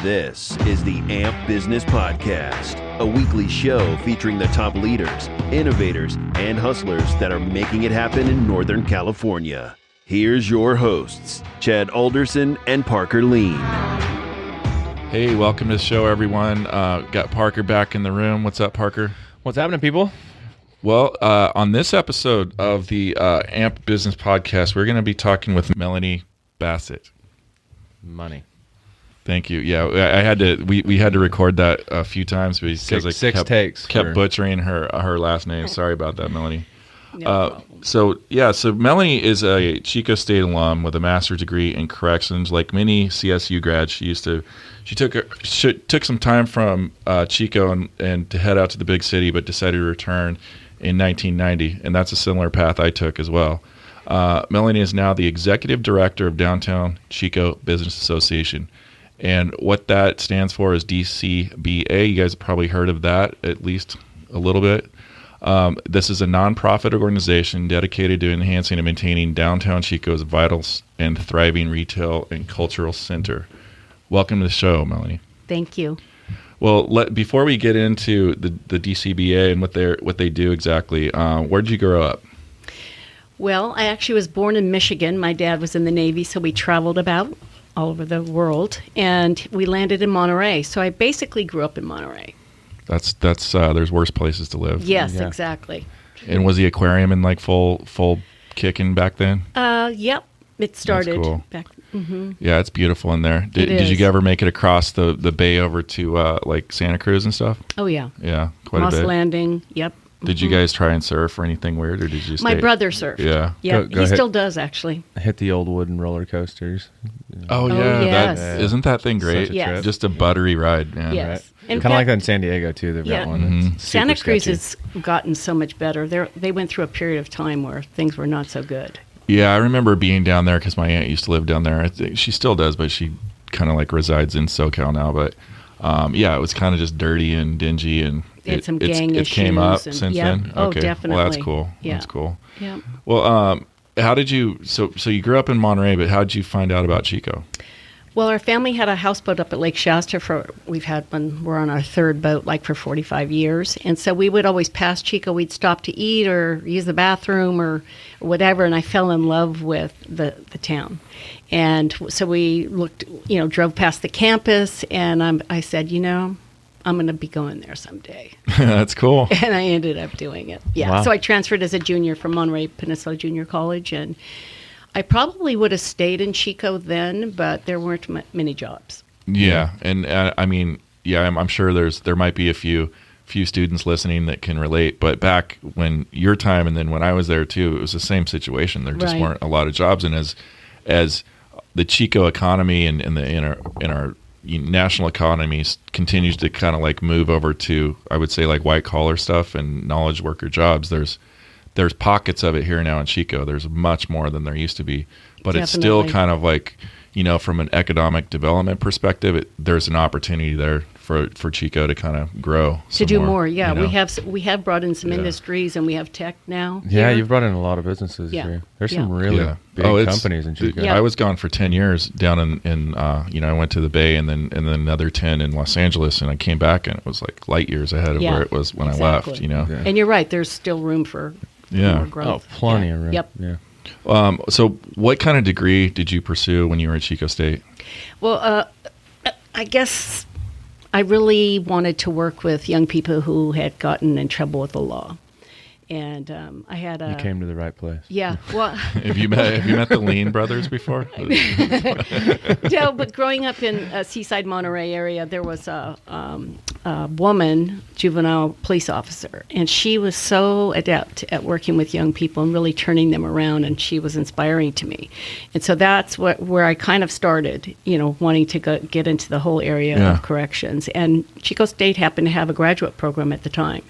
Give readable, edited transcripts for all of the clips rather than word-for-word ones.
This is the AMP Business Podcast, a weekly show featuring the top leaders, innovators, and hustlers that are making it happen in Northern California. Here's your hosts, Chad Alderson and Parker Lean. Hey, welcome to the show, everyone. Got Parker back in the room. What's up, Parker? What's happening, people? Well, on this episode of the AMP Business Podcast, we're going to be talking with Melanie Bassett. Money. Thank you. Yeah, I had to. We had to record that a few times because six I takes kept butchering her last name. Sorry about that, Melanie. No problem. So Melanie is a Chico State alum with a master's degree in corrections. Like many CSU grads, she took some time from Chico and to head out to the big city, but decided to return in 1990, and that's a similar path I took as well. Melanie is now the executive director of Downtown Chico Business Association. And what that stands for is DCBA. You guys have probably heard of that, at least a little bit. This is a nonprofit organization dedicated to enhancing and maintaining Downtown Chico's vital and thriving retail and cultural center. Welcome to the show, Melanie. Thank you. Well, before we get into the DCBA and what they do exactly, where did you grow up? Well, I actually was born in Michigan. My dad was in the Navy, so we traveled about all over the world, and we landed in Monterey. So I basically grew up in Monterey. That's there's worse places to live. Yes, Yeah. Exactly. And was the aquarium in like full kicking back then? Yep. It started cool. back. Mm-hmm. Yeah, it's beautiful in there. Did you ever make it across the bay over to like Santa Cruz and stuff? Oh yeah. Yeah, quite Moss a bit. Landing. Yep. Did you guys try and surf or anything weird, or did you stay? My brother surfed. Yeah. Yeah, Go he ahead. still does actually. Hit the old wooden roller coasters. Oh yeah, yes. isn't that thing great? Such a Yes. trip. Just a buttery ride, man. Yes. Right. In Kind of like fact, that in San Diego too. They've Yeah. got one. Mhm. That's Santa super Cruz sketchy. has gotten so much better. They went through a period of time where things were not so good. Yeah, I remember being down there because my aunt used to live down there. I think she still does, but she kind of like resides in SoCal now. But yeah, it was kind of just dirty and dingy, and Had some gang it came issues up and- since yeah. then. Oh, Okay, definitely. well that's cool. Yeah. That's cool. Yeah. Well, how did you? So you grew up in Monterey, but how did you find out about Chico? Well, our family had a houseboat up at Lake Shasta we're on our third boat like for 45 years. And so we would always pass Chico. We'd stop to eat or use the bathroom or whatever. And I fell in love with the town. And so we drove past the campus, and I said, I'm going to be going there someday. That's cool. And I ended up doing it. Yeah. Wow. So I transferred as a junior from Monterey Peninsula Junior College, and I probably would have stayed in Chico then, but there weren't many jobs. Yeah, and I mean, yeah, I'm sure there might be a few students listening that can relate. But back when your time, and then when I was there too, it was the same situation. There just Right. weren't a lot of jobs, and as the Chico economy and in our national economies continues to kind of like move over to, I would say, like white collar stuff and knowledge worker jobs. There's pockets of it here now in Chico. There's much more than there used to be, but it's still Definitely. kind of like, from an economic development perspective, there's an opportunity there for Chico to kind of grow. To some do more, yeah. you know? We have brought in some Yeah. industries, and we have tech now. Yeah, here. you've brought in a lot of businesses Yeah. here. There's Yeah. some really Yeah. big Oh, it's- companies in Chico. Yeah. I was gone for 10 years down in I went to the Bay and then another 10 in Los Angeles, and I came back and it was like light years ahead of Yeah, where it was when exactly. I left, Yeah. And you're right. There's still room for Yeah. more growth. Oh, plenty Yeah. of room. Yep. Yeah. So what kind of degree did you pursue when you were at Chico State? Well, I guess I really wanted to work with young people who had gotten in trouble with the law. And I had a... You came to the right place. Yeah, well... Have you met the Lean brothers before? No, but growing up in Seaside, Monterey area, there was a woman, juvenile police officer, and she was so adept at working with young people and really turning them around, and she was inspiring to me. And so that's where I kind of started, wanting to get into the whole area Yeah. of corrections. And Chico State happened to have a graduate program at the time.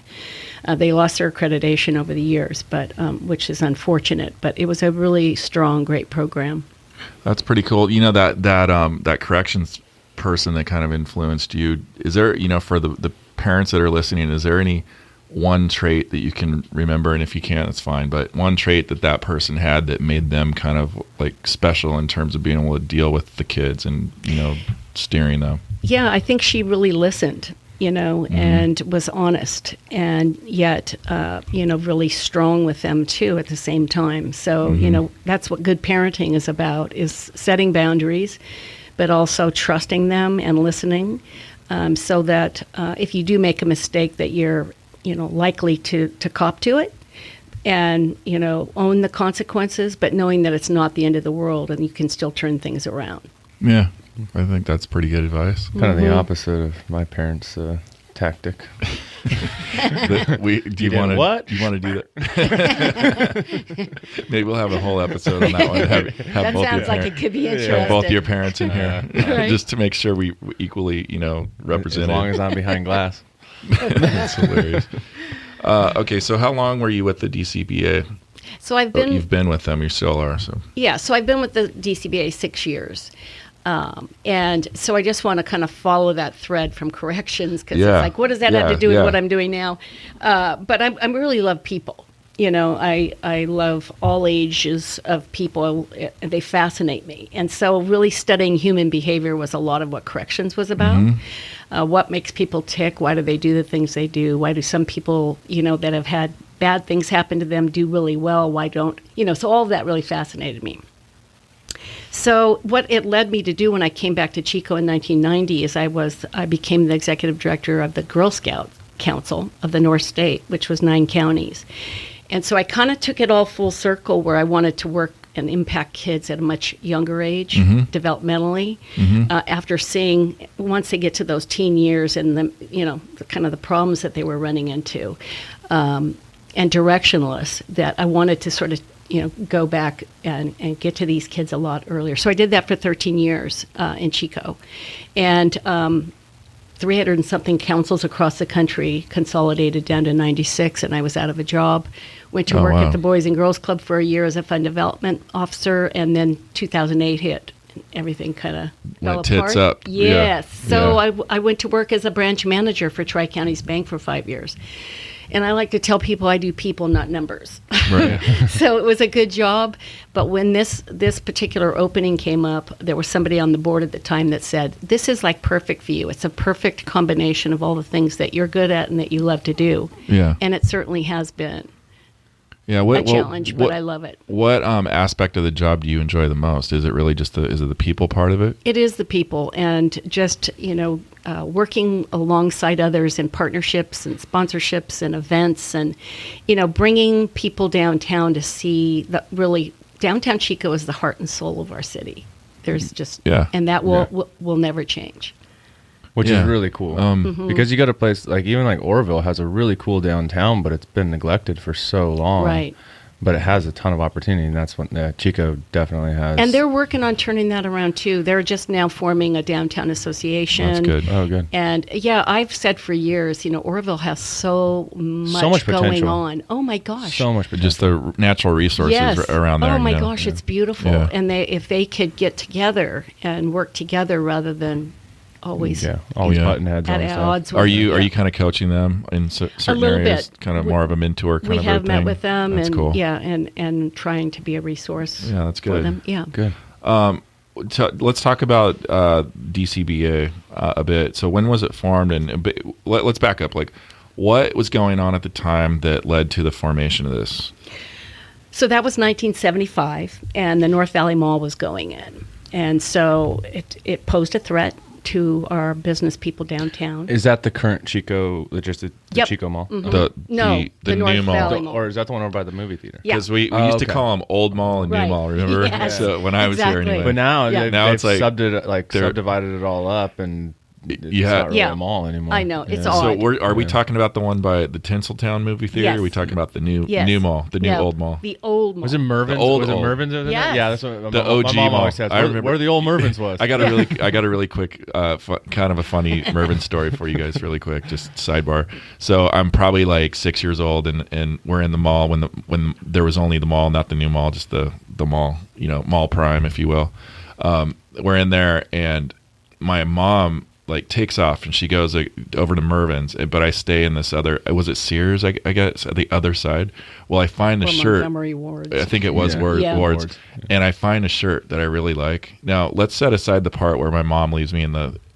They lost their accreditation over the years, but which is unfortunate. But it was a really strong, great program. That's pretty cool. That corrections person that kind of influenced you. Is there, for the parents that are listening, is there any one trait that you can remember, and if you can't, it's fine, but one trait that person had that made them kind of like special in terms of being able to deal with the kids and, steering them. Yeah, I think she really listened, and was honest, and yet, really strong with them too at the same time. So, that's what good parenting is about, is setting boundaries, but also trusting them and listening, so that if you do make a mistake, that you're, likely to cop to it and, own the consequences, but knowing that it's not the end of the world and you can still turn things around. Yeah. I think that's pretty good advice. Kind of the opposite of my parents' tactic. Do you want to do that? Maybe we'll have a whole episode on that one. Have that both sounds like it could be interesting. Have both your parents in here, Right. just to make sure we equally, represent. As long as I'm behind glass. That's hilarious. Okay, so how long were you with the DCBA? So you've been with them. You still are. So yeah. So I've been with the DCBA 6 years. And so I just want to kind of follow that thread from corrections, because it's like, what does that have to do with what I'm doing now? But I really love people. I love all ages of people. They fascinate me. And so really studying human behavior was a lot of what corrections was about. What makes people tick? Why do they do the things they do? Why do some people, that have had bad things happen to them do really well? Why don't, so all of that really fascinated me. So what it led me to do when I came back to Chico in 1990 is I became the executive director of the Girl Scout Council of the North State, which was 9 counties. And so I kind of took it all full circle, where I wanted to work and impact kids at a much younger age, developmentally, after seeing, once they get to those teen years and the kind of the problems that they were running into, and directionless, that I wanted to sort of go back and get to these kids a lot earlier. So I did that for 13 years in Chico. And 300 and something councils across the country consolidated down to 96, and I was out of a job. Went to work at the Boys and Girls Club for a year as a fund development officer, and then 2008 hit. Everything kind of fell apart. Tits up. Yes. So I went to work as a branch manager for Tri-Counties Bank for 5 years. And I like to tell people I do people, not numbers. Right. So it was a good job. But when this particular opening came up, there was somebody on the board at the time that said, this is like perfect for you. It's a perfect combination of all the things that you're good at and that you love to do. Yeah. And it certainly has been a challenge, but I love it. What aspect of the job do you enjoy the most? Is it really just is it the people part of it? It is the people, and just, working alongside others in partnerships and sponsorships and events, and, bringing people downtown to see that really downtown Chico is the heart and soul of our city. There's just, and that will never change. Which is really cool, because you got a place even like Oroville has a really cool downtown, but it's been neglected for so long. Right. But it has a ton of opportunity, and that's what Chico definitely has. And they're working on turning that around too. They're just now forming a downtown association. That's good. Oh, good. And I've said for years, Oroville has so much going potential. on. Oh my gosh. So much potential. Just the natural resources around there. Oh my gosh, it's beautiful. Yeah. And if they could get together and work together rather than always button heads at on stuff. odds with Are you kind of coaching them in certain little areas? bit. Kind of more of a mentor kind we of a have thing? met with them. That's and cool. and trying to be a resource that's for good. them. Yeah. Good. Let's talk about DCBA a bit. So when was it formed? And let's back up. What was going on at the time that led to the formation of this? So that was 1975, and the North Valley Mall was going in. And so it posed a threat to our business people downtown. Is that the current Chico, just the Chico Mall? Mm-hmm. The North new mall. Valley Mall. Or is that the one over by the movie theater? Yeah. Because we used to call them Old Mall and New Right. Mall, remember? Yes. So when I was here Exactly. anyway. But now, Yeah. Now they've it's like subdivided it all up, and it's not really a mall anymore. I know. It's So odd. are we talking about the one by the Tinseltown movie theater? Yes. Or are we talking about the new Yes. new mall, the new Yeah, old mall? The old mall. Was it Mervin's? The old- was it old. Mervin's over there? Yes. Yeah, that's what The my OG mom mall. always says. I remember- Where the old Mervin's was. I got a really quick, kind of a funny Mervyn story for you guys, really quick, just sidebar. So I'm probably like 6 years old, and we're in the mall when there was only the mall, not the new mall, just the mall, Mall Prime, if you will. We're in there, and my mom like takes off and she goes like, over to Mervin's, but I stay in this other, was it Sears? I guess at the other side. Well, I find a shirt. Montgomery Wards. I think it was Wards. Wards. And I find a shirt that I really like. Now let's set aside the part where my mom leaves me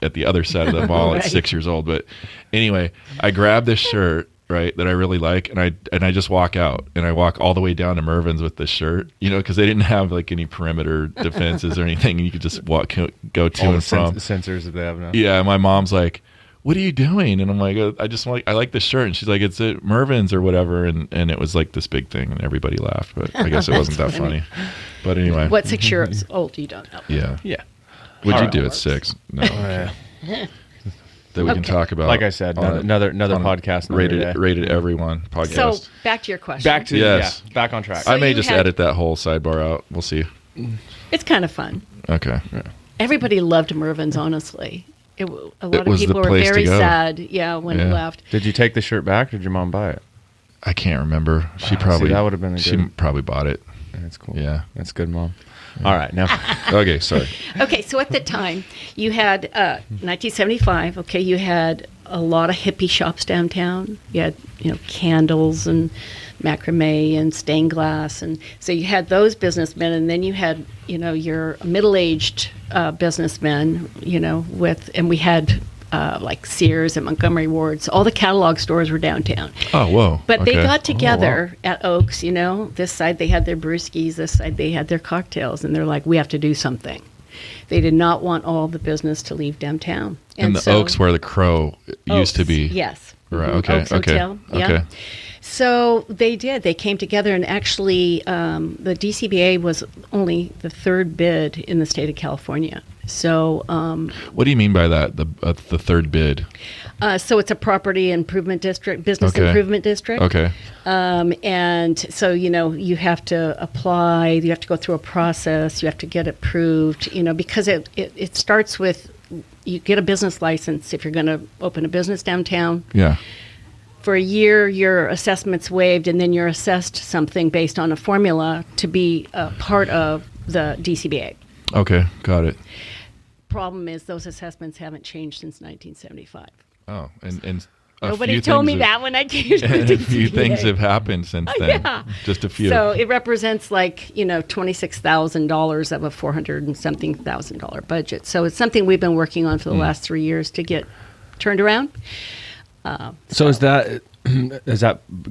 at the other side of the mall Right. at 6 years old. But anyway, I grab this shirt, right, that I really like, and I just walk out, and I walk all the way down to Mervin's with this shirt, because they didn't have like any perimeter defenses or anything, and you could just go to All and the from. sensors that they have now. Yeah, my mom's like, "What are you doing?" And I'm like, I like this shirt," and she's like, "It's at Mervin's or whatever," and it was like this big thing, and everybody laughed, but I guess it wasn't that funny. But anyway, What 6 years old? You don't know. yeah, Yeah. what'd All you right. do at 6? No, that we can Okay. talk about. Like I said, on another on a podcast. another day. rated everyone podcast. So back to your question. Back to Yes. back on track. So I may you just had- edit that whole sidebar out. We'll see. It's kind of fun. Okay. Everybody loved Mervin's, honestly. A lot of was the people were place to very go. sad, when it Yeah. left. Did you take the shirt back? Or did your mom buy it? I can't remember. She See, probably that would have been a She good- probably bought it. That's cool. Yeah. That's good, Mom. All right, now Okay, sorry. Okay, so at the time, you had 1975. Okay, you had a lot of hippie shops downtown. You had candles and macrame and stained glass, and so you had those businessmen, and then you had your middle-aged businessmen. And we had like Sears and Montgomery Wards. All the catalog stores were downtown. Oh, whoa. But they Okay. got together at Oaks, This side they had their brewskis, this side they had their cocktails, and they're like, we have to do something. They did not want all the business to leave downtown. And the so- Oaks where the Crow used to Oaks, be. Yes. Right. Mhm. Okay. Oaks okay. Hotel. Yeah. Okay. So they did. They came together, and actually, the DCBA was only the third bid in the state of California. So, What do you mean by that? The third bid. so it's a property improvement district, business Okay. improvement district. Okay. And so, you have to apply, you have to go through a process, you have to get approved, because it starts with you get a business license if you're going to open a business downtown. Yeah. For a year, your assessment's waived, and then you're assessed something based on a formula to be a part of the DCBA. Okay. Got it. Problem is, those assessments haven't changed since 1975. Oh, and a Nobody few told me things that when I came to have- the a few things DCBA. have happened since then. Yeah. Just a few. So it represents like, $26,000 of a $400 and something thousand dollar budget. So it's something we've been working on for the last 3 years to get turned around. so is that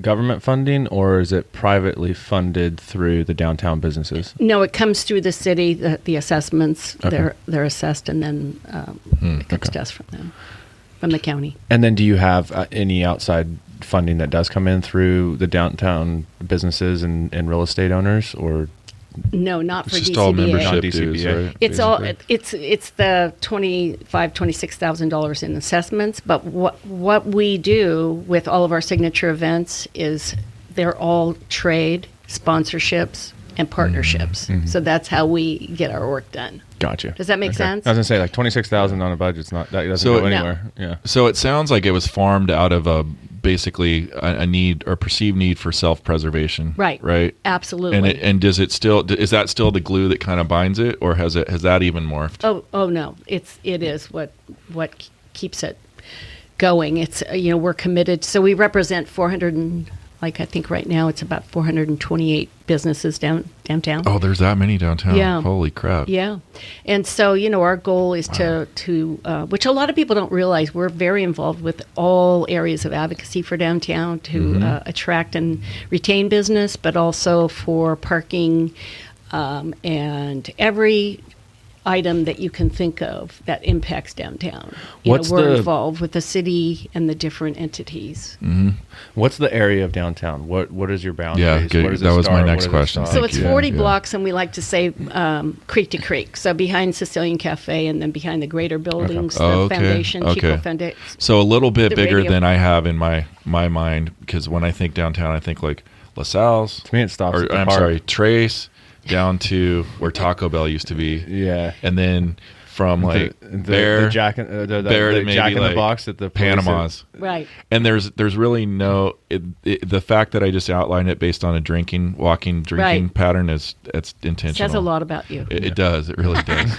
government funding or is it privately funded through the downtown businesses? No, it comes through the city, the assessments, Okay. they're assessed, and then it gets to us from them, from the county. And then do you have any outside funding that does come in through the downtown businesses and real estate owners, or No, not for it's just DCBA. all membership Not dues, DCBA. right? It's all basically? it's the $26,000 in assessments. But what we do with all of our signature events is they're all trade sponsorships and partnerships. So that's how we get our work done. Gotcha. Does that make sense? I was gonna say like 26,000 on a budget's not that doesn't So- go No. anywhere. Yeah. So it sounds like it was formed out of basically a need or perceived need for self-preservation. Right. Right. Absolutely. And does it still is that still the glue that kind of binds it, or has that even morphed? Oh no, it is what keeps it going. It's we're committed. So we represent 400 and I think right now it's about 428 businesses downtown. Oh, there's that many downtown. Yeah. Holy crap. Yeah. And so, our goal is to which a lot of people don't realize, we're very involved with all areas of advocacy for downtown to attract and retain business, but also for parking and every item that you can think of that impacts downtown. What's we're the- involved with the city and the different entities. What's the area of downtown? What is your boundaries? Yeah, good. Where does it That was my start? next Where does it question. stop? So Thank it's you. 40 Yeah. blocks, and we like to say creek to creek. So behind Sicilian Cafe, and then behind the greater buildings, Oh, the okay. foundation, Okay. Chico Foundation. So a little bit The bigger radio. than I have in my mind, because when I think downtown, I think like LaSalle's. To me, it stops at the I'm park. sorry, Trace, down to where Taco Bell used to be. Yeah. And then from like the Jack in the Bear to Jack maybe in the like Box at the Panamas. Right. And there's really no the fact that I just outlined it based on a walking drinking pattern it's intentional. Says a lot about you. It does. It really does.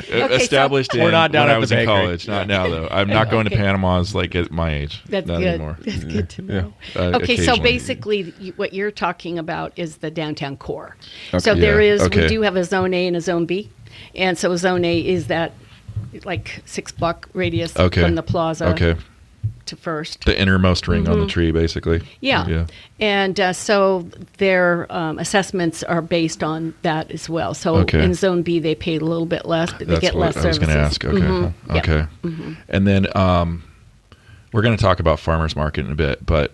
Established We're not down when at I was the in bakery. college. Not now though. I'm not going to Panamas like at my age. That's not good. anymore. That's good to know. Yeah. Okay, so Occasionally. basically, what you're talking about is the downtown core. Okay. So there Yeah, is, okay. we do have a Zone A and a Zone B, and so Zone A is that like 6-block radius from the plaza to First. The innermost ring on the tree, basically. Yeah. And so their assessments are based on that as well. So in Zone B, they pay a little bit less, but they get less services. That's what I was going to ask. Okay. Okay. And then we're going to talk about farmers market in a bit, but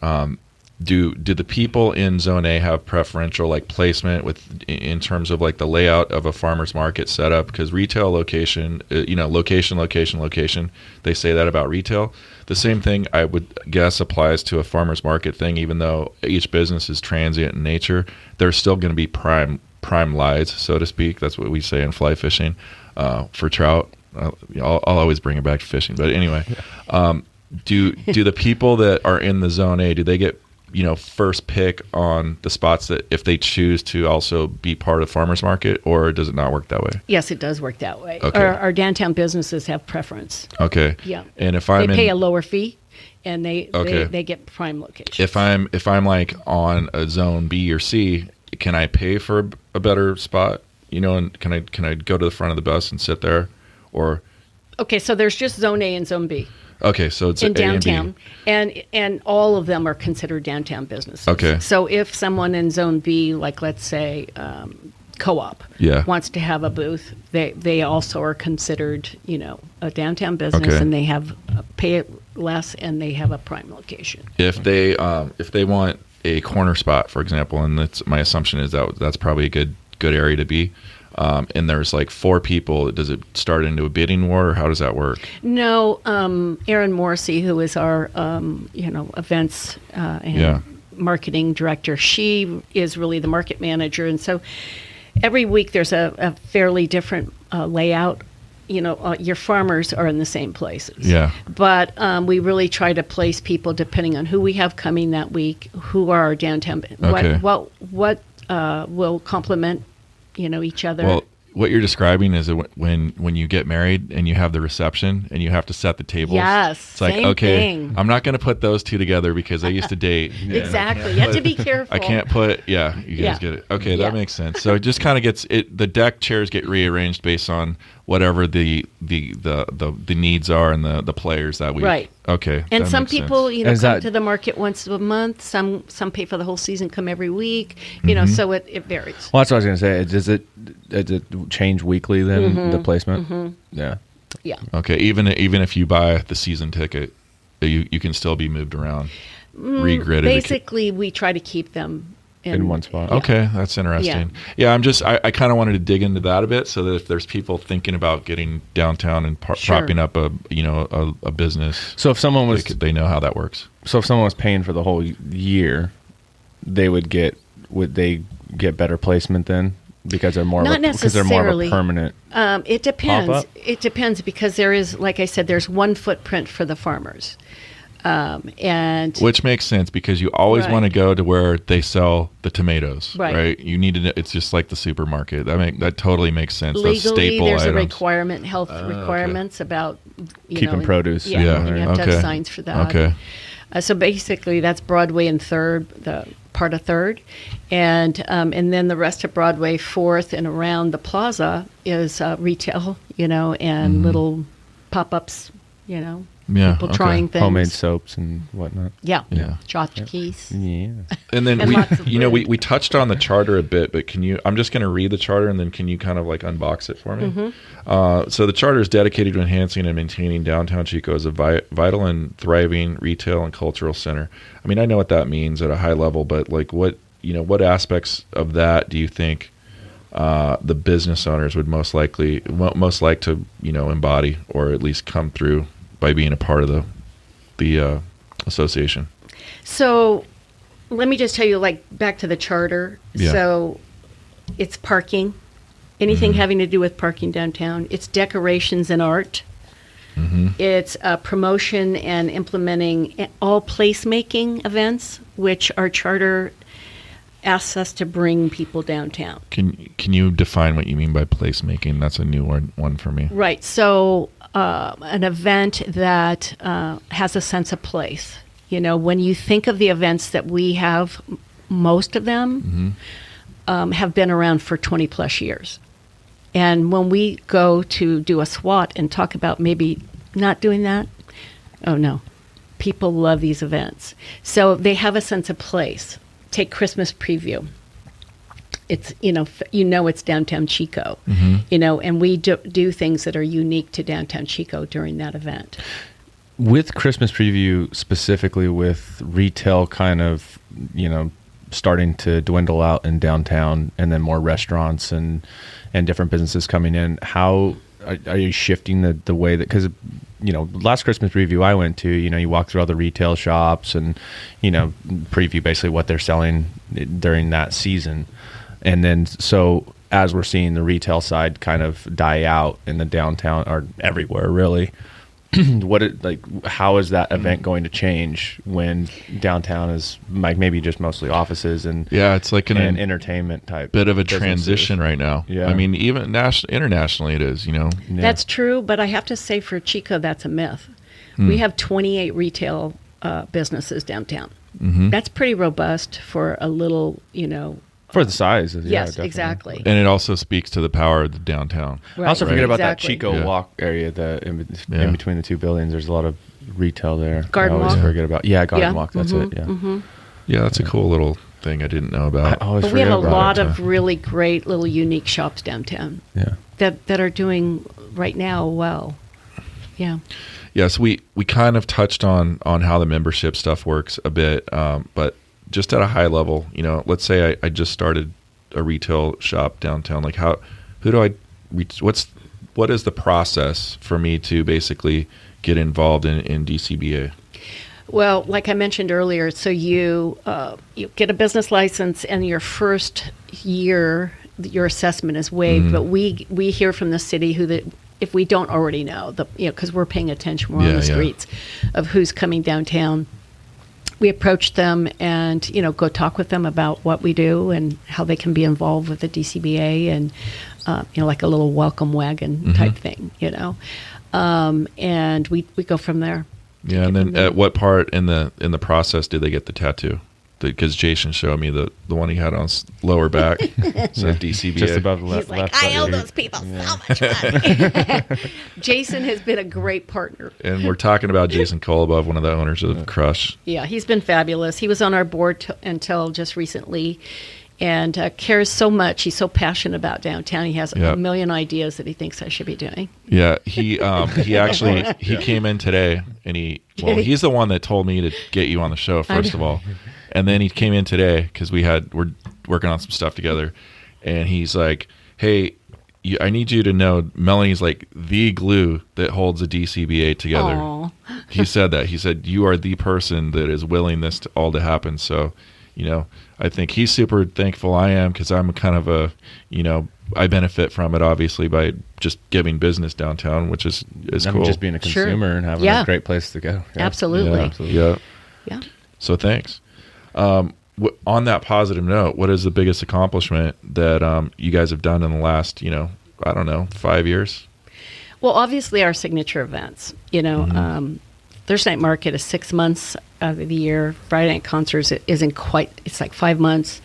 do the people in Zone A have preferential like placement in terms of like the layout of a farmers market setup? Because retail location, location. They say that about retail. The same thing I would guess applies to a farmers market thing. Even though each business is transient in nature, there's still going to be prime lies, so to speak. That's what we say in fly fishing for trout. I'll always bring it back to fishing, but anyway, do the people that are in the Zone A, do they get first pick on the spots that if they choose to also be part of farmers market, or does it not work that way? Yes, it does work that way. Okay. Our downtown businesses have preference. Okay. Yeah. And if they pay a lower fee, and they get prime locations. If I'm like on a Zone B or C, can I pay for a better spot? And can I go to the front of the bus and sit there, or? Okay, so there's just Zone A and Zone B. Okay, so it's in A and B. downtown, and all of them are considered downtown businesses. Okay. So if someone in Zone B, like let's say Co-op, wants to have a booth, they also are considered a downtown business, and they have pay it less, and they have a prime location. If they want a corner spot, for example, and my assumption is that's probably a good area to be. And there's like 4 people. Does it start into a bidding war, or how does that work? No, Erin Morrissey, who is our events and marketing director, she is really the market manager, and so every week there's a fairly different layout. Your farmers are in the same places. Yeah. But we really try to place people depending on who we have coming that week, who are our downtown, what will complement each other. Well, what you're describing is when you get married and you have the reception and you have to set the tables. Yes, it's like, same okay, thing. I'm not going to put those two together because I used to date. Exactly. You have to be careful. I can't put. You guys get it. Okay, that makes sense. So it just kind of gets it. The deck chairs get rearranged based on whatever the needs are and the players that week. Right. Okay. And some people, come to the market once a month. Some pay for the whole season, come every week. So it varies. Well, that's what I was going to say. Does it change weekly then, the placement? Yeah. Yeah. Okay. Even if you buy the season ticket, you can still be moved around, regridded. Basically, we try to keep them in one spot. Yeah. Okay, that's interesting. Yeah, I kind of wanted to dig into that a bit, so that if there's people thinking about getting downtown and propping up a business, so if someone was, they know how that works. So if someone was paying for the whole year, would they get better placement then? Because they're more not necessarily of a permanent. It depends. Pop-up? It depends because there is, like I said, there's one footprint for the farmers, and which makes sense because you always want to go to where they sell the tomatoes, right? You need to. It's just like the supermarket. That totally makes sense. Legally, those staple there's items. a requirement, health requirements about keeping produce. Yeah, and you have to have signs for that. Okay. So basically, that's Broadway and Third, the part of Third, and then the rest of Broadway, Fourth, and around the plaza is retail, and little pop-ups, people trying things, homemade soaps and whatnot. Yeah. Tchotchkes. Yeah. And then and we touched on the charter a bit, but I'm just going to read the charter, and then can you kind of like unbox it for me? So the charter is dedicated to enhancing and maintaining downtown Chico as a vital and thriving retail and cultural center. I mean, I know what that means at a high level, but like what aspects of that do you think the business owners would most like to embody, or at least come through by being a part of the association? So let me just tell you, like, back to the charter. Yeah. So it's parking. anything having to do with parking downtown. It's decorations and art. It's promotion and implementing all placemaking events, which our charter asks us to bring people downtown. Can you define what you mean by placemaking? That's a new one for me. Right. So an event that has a sense of place. You know, when you think of the events that we have, most of them have been around for 20 plus years. And when we go to do a SWAT and talk about maybe not doing that, oh no, people love these events. So they have a sense of place. Take Christmas preview. It's, it's downtown Chico, and we do things that are unique to downtown Chico during that event. With Christmas preview, specifically with retail kind of, starting to dwindle out in downtown, and then more restaurants and different businesses coming in, how are you shifting the way that, because last Christmas preview I went to, you walk through all the retail shops and preview basically what they're selling during that season, and then so as we're seeing the retail side kind of die out in the downtown or everywhere really, how is that event going to change when downtown is like maybe just mostly offices and it's like an entertainment type bit of a businesses. Transition right now. Yeah, I mean even internationally it is. Yeah. That's true, but I have to say for Chico that's a myth. We have 28 retail businesses downtown. That's pretty robust for a little for the size. Yes, definitely. Exactly. And it also speaks to the power of the downtown. Right, I also forget about that exactly. Chico Walk area, in between the two buildings. There's a lot of retail there. Garden I always Walk. forget about. Yeah, Garden Walk. That's it. Yeah. Yeah, that's a cool little thing I didn't know about. I always But we have a forget about lot it. of really great little unique shops downtown. Yeah. That are doing right now well. Yeah. Yes, we kind of touched on how the membership stuff works a bit, but just at a high level, let's say I just started a retail shop downtown. Like who do I reach? What is the process for me to basically get involved in DCBA? Well, like I mentioned earlier, so you get a business license, and your first year, your assessment is waived. But we hear from the city if we don't already know, because we're paying attention, we're on the streets of who's coming downtown. We approach them and, go talk with them about what we do and how they can be involved with the DCBA and, like a little welcome wagon type thing, and we go from there. Yeah, and then at what part in the process did they get the tattoo? Because Jason showed me the one he had on his lower back, so DCBA. Just above the He's left. like, I owe those people so much money. Jason has been a great partner. And we're talking about Jason Kolobov, one of the owners of Crush. Yeah, he's been fabulous. He was on our board until just recently, and cares so much. He's so passionate about downtown. He has a million ideas that he thinks I should be doing. Yeah, he actually came in today, and he's the one that told me to get you on the show first of all. And then he came in today because we're working on some stuff together, and he's like, "Hey, I need you to know Melanie's like the glue that holds a DCBA together." Aww. He said that. He said you are the person that is willing this all to happen. So, I think he's super thankful. I am, because I'm kind of I benefit from it obviously by just giving business downtown, which is cool. Just being a consumer and having a great place to go. Yeah. Absolutely. Yeah. So thanks. On that positive note, what is the biggest accomplishment that you guys have done in the last, 5 years? Well, obviously our signature events. Thursday Night Market is 6 months of the year. Friday Night Concerts isn't quite. It's like 5 months.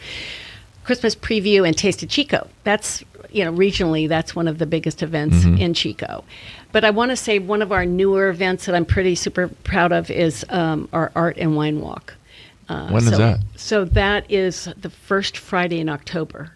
Christmas Preview and Taste of Chico. That's regionally, that's one of the biggest events in Chico. But I want to say one of our newer events that I'm pretty super proud of is our Art and Wine Walk. When is that? So that is the first Friday in October.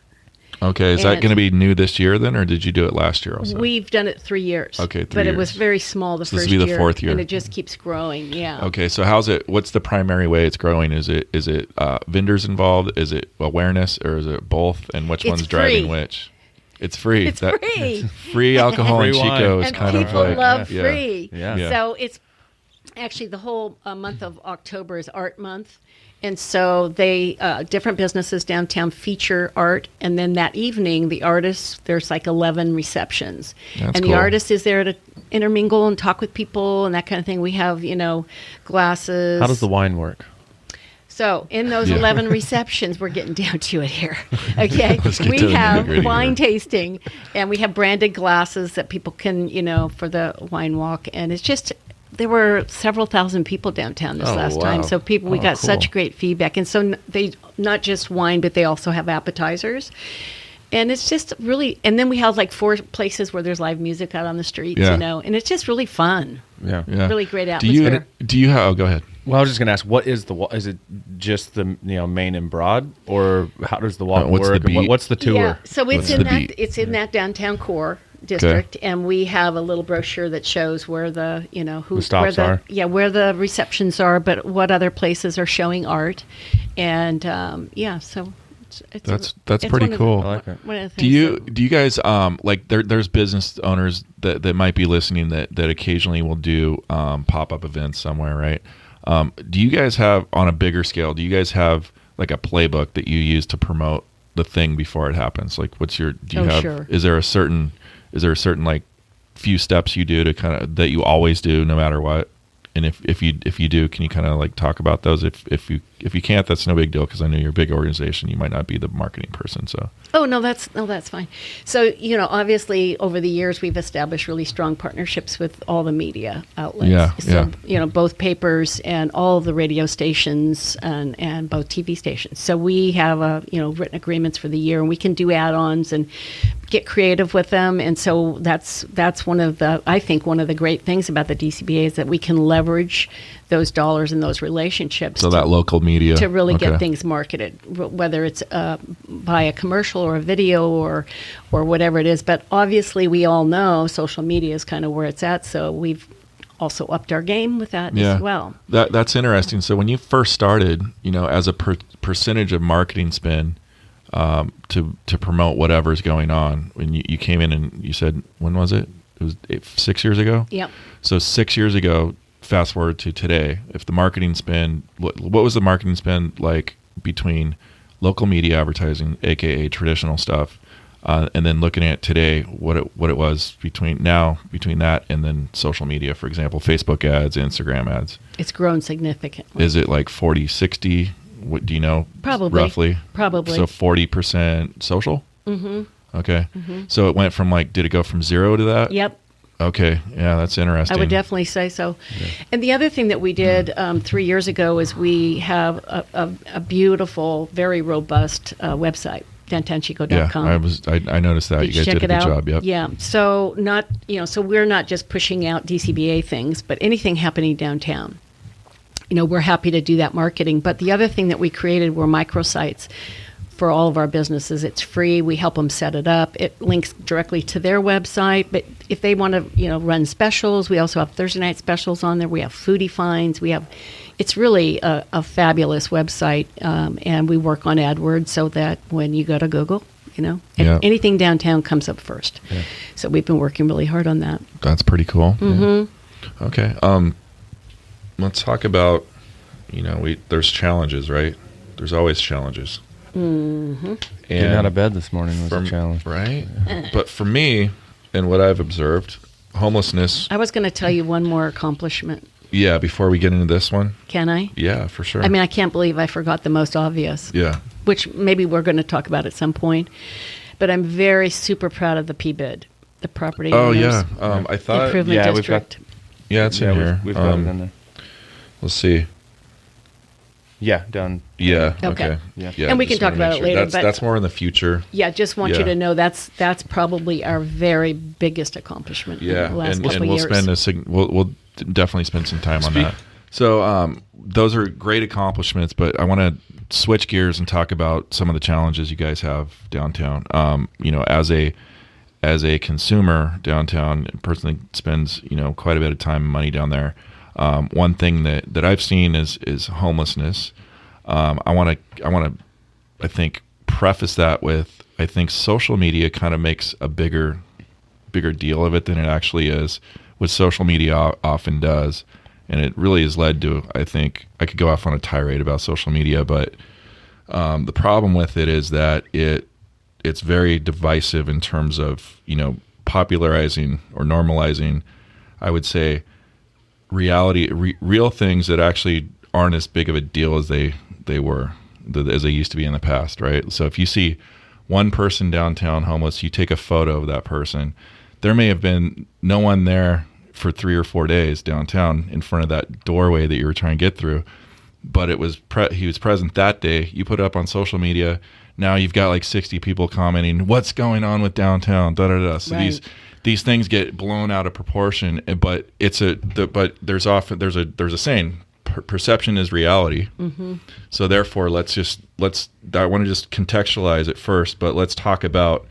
Okay, is that going to be new this year then, or did you do it last year also? We've done it 3 years. Okay, 3 But years. it was very small the first year. This will be the fourth year. And it just keeps growing, yeah. Okay, so what's the primary way it's growing? Is it vendors involved? Is it awareness, or is it both? And which one's driving which? It's free. It's free. Free alcohol in Free wine. Chico is And kind of people like... love free. Yeah. So it's actually the whole month of October is Art Month. And so they different businesses downtown feature art, and then that evening the artists, there's like 11 receptions. That's and cool. the artist is there to intermingle and talk with people and that kind of thing. We have, glasses. How does the wine work? So in those Yeah. 11 receptions, we're getting down to it here. Okay, Let's get to we the have nitty-gritty wine here. tasting, and we have branded glasses that people can, for the wine walk. And it's just, there were several thousand people downtown this Oh, last wow. time. So we Oh, got cool. such great feedback. And so they not just wine, but they also have appetizers. And it's just really, and then we have like 4 places where there's live music out on the streets, Yeah. and it's just really fun. Yeah. Yeah. Really great Do you atmosphere. have? Oh, go ahead. Well, I was just going to ask, what is the walk? Is it just the main and broad, or how does the walk What's the work? And beat? what's the tour? Yeah, so What's the beat? it's in that downtown core district, and we have a little brochure that shows where the who The stops where are. where the receptions are, but what other places are showing art, and so it's That's it's pretty one of cool. the- I like it. one of the Do things you that- do you guys like there's business owners that might be listening that occasionally will do pop-up events somewhere, right? Do you guys have, on a bigger scale, do you guys have like a playbook that you use to promote the thing before it happens? Like do you have Sure. is there a certain like few steps you do to kind of that you always do no matter what? And if you do, can you kind of like talk about those? If you can't, that's no big deal, because I know you're a big organization. You might not be the marketing person, so. Oh, no, that's fine. So, obviously over the years we've established really strong partnerships with all the media outlets. Yeah, So, yeah. both papers and all of the radio stations and both TV stations. So we have written agreements for the year, and we can do add-ons and get creative with them. And so that's one of the great things about the DCBA is that we can leverage those dollars and those relationships. So that local media to really okay. get things marketed, whether it's by a commercial or a video or whatever it is. But obviously, we all know social media is kind of where it's at. So we've also upped our game with that as well. That's interesting. So when you first started, as a percentage of marketing spend to promote whatever's going on, when you came in and you said, when was it? It was 6 years ago? Yep. So 6 years ago, fast forward to today, if the marketing spend, what was the marketing spend like between local media advertising, aka traditional stuff, and then looking at today, what it was between that and then social media, for example, Facebook ads, Instagram ads? It's grown significantly. Is it like 40, 60? What do you know? Probably. Roughly. Probably. So 40% social. Mm-hmm. Okay. Mm-hmm. So it went from did it go from 0 to that? Yep. Okay. Yeah, that's interesting. I would definitely say so. Yeah. And the other thing that we did 3 years ago is we have a beautiful, very robust website, downtownchico.com. Yeah, I noticed that. You guys did a good job. Yep. Yeah. So so we're not just pushing out DCBA things, but anything happening downtown. We're happy to do that marketing. But the other thing that we created were microsites for all of our businesses. It's free. We help them set it up. It links directly to their website. But if they want to, run specials, we also have Thursday night specials on there. We have foodie finds. It's really a fabulous website. And we work on AdWords so that when you go to Google, anything downtown comes up first. Yeah. So we've been working really hard on that. That's pretty cool. Mm-hmm. Okay. Let's talk about, there's challenges, right? There's always challenges. Mm-hmm. Getting out of bed this morning was a challenge. Right? But for me, and what I've observed, homelessness. I was going to tell you one more accomplishment. Yeah, before we get into this one. Can I? Yeah, for sure. I mean, I can't believe I forgot the most obvious. Yeah. Which maybe we're going to talk about at some point. But I'm very super proud of the AMP.build, the property owners. Yeah. I thought. Improvement District. It's in here. We've got it in there. Let's see. Yeah, done. Yeah. Okay. Yeah. And we can talk about it later. That's more in the future. Yeah, just want you to know that's probably our very biggest accomplishment in the last couple we'll years. We'll definitely spend some time on that. So those are great accomplishments, but I want to switch gears and talk about some of the challenges you guys have downtown. As a consumer downtown, personally spends quite a bit of time and money down there. One thing that I've seen is homelessness. I want to I think preface that with, I think social media kind of makes a bigger deal of it than it actually is. What social media often does And it really has led to, I think, I could go off on a tirade about social media, but the problem with it is that it's very divisive in terms of, popularizing or normalizing, I would say, real things that actually aren't as big of a deal as they were, as they used to be in the past, right? So if you see one person downtown homeless, you take a photo of that person, there may have been no one there for 3 or 4 days downtown in front of that doorway that you were trying to get through, but he was present that day. You put it up on social media. Now you've got like 60 people commenting, "What's going on with downtown?" Da da da. So Right. these things get blown out of proportion. But there's a saying, perception is reality. Mm-hmm. So therefore, I want to just contextualize it first, but let's talk about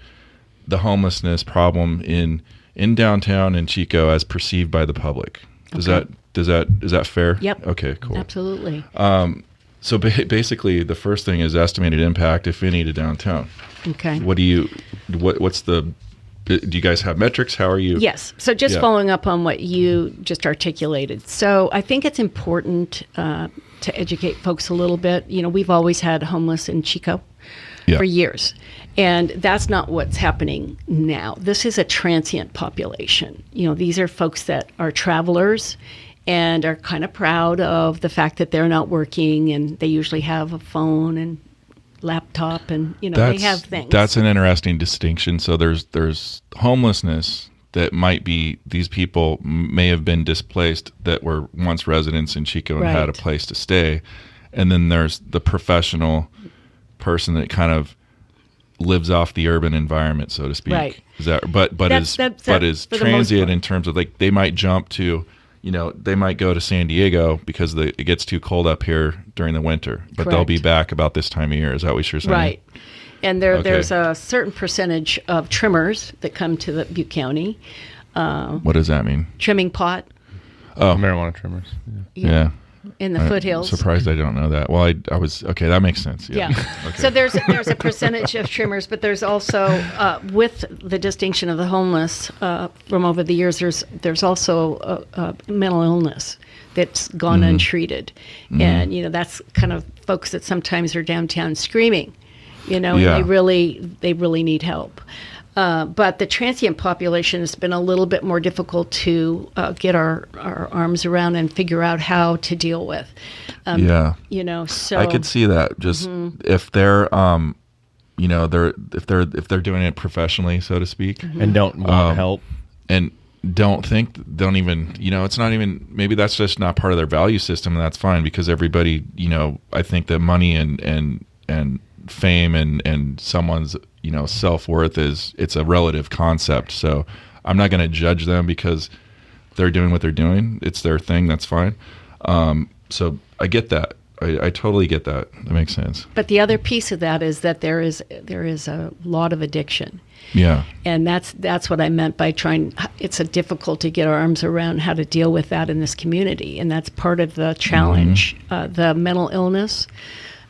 the homelessness problem in downtown and Chico as perceived by the public. Is that fair? Yep. Okay, cool. Absolutely. So basically, the first thing is estimated impact, if any, to downtown. Okay. What's the? Do you guys have metrics? How are you? Yes. So just Yeah. following up on what you just articulated. So I think it's important to educate folks a little bit. We've always had homeless in Chico Yeah. for years. And that's not what's happening now. This is a transient population. These are folks that are travelers and are kind of proud of the fact that they're not working, and they usually have a phone and laptop, and they have things. That's an interesting distinction. So there's homelessness that might be, these people may have been displaced that were once residents in Chico and had a Right. place to stay, and then there's the professional person that kind of lives off the urban environment, so to speak. Right. Is that but That's is for the most transient part. in terms of, like, they might jump to, they might go to San Diego because it gets too cold up here during the winter, but they'll be Correct. back about this time of year. Is that what you're saying? Right. And Okay. there's a certain percentage of trimmers that come to the Butte County. What does that mean? Trimming pot Marijuana trimmers. Yeah. in the I'm foothills. surprised I don't know that. Well, I was okay. That makes sense. Yeah. Okay. So there's a percentage of trimmers, but there's also with the distinction of the homeless from over the years, there's also mental illness that's gone untreated, and that's kind of folks that sometimes are downtown screaming, and Yeah. they really need help. But the transient population has been a little bit more difficult to get our arms around and figure out how to deal with. Yeah. So I could see that. Just if they're if they're doing it professionally, so to speak, And don't want help. and don't even, it's not even, maybe that's just not part of their value system, and that's fine, because everybody, I think that money and fame and someone's, self-worth it's a relative concept. So I'm not going to judge them because they're doing what they're doing. It's their thing. That's fine. So I get that. I totally get that. That makes sense. But the other piece of that is that there is a lot of addiction. Yeah. And that's what I meant by it's difficult to get our arms around how to deal with that in this community. And that's part of the challenge, the mental illness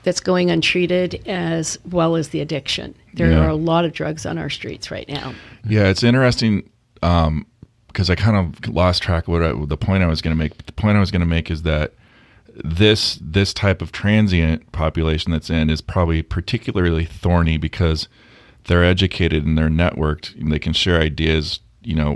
that's going untreated, as well as the addiction. There are a lot of drugs on our streets right now. Yeah, it's interesting because I kind of lost track of the point I was going to make. The point I was going to make is that this type of transient population that's in is probably particularly thorny because they're educated and they're networked, and they can share ideas,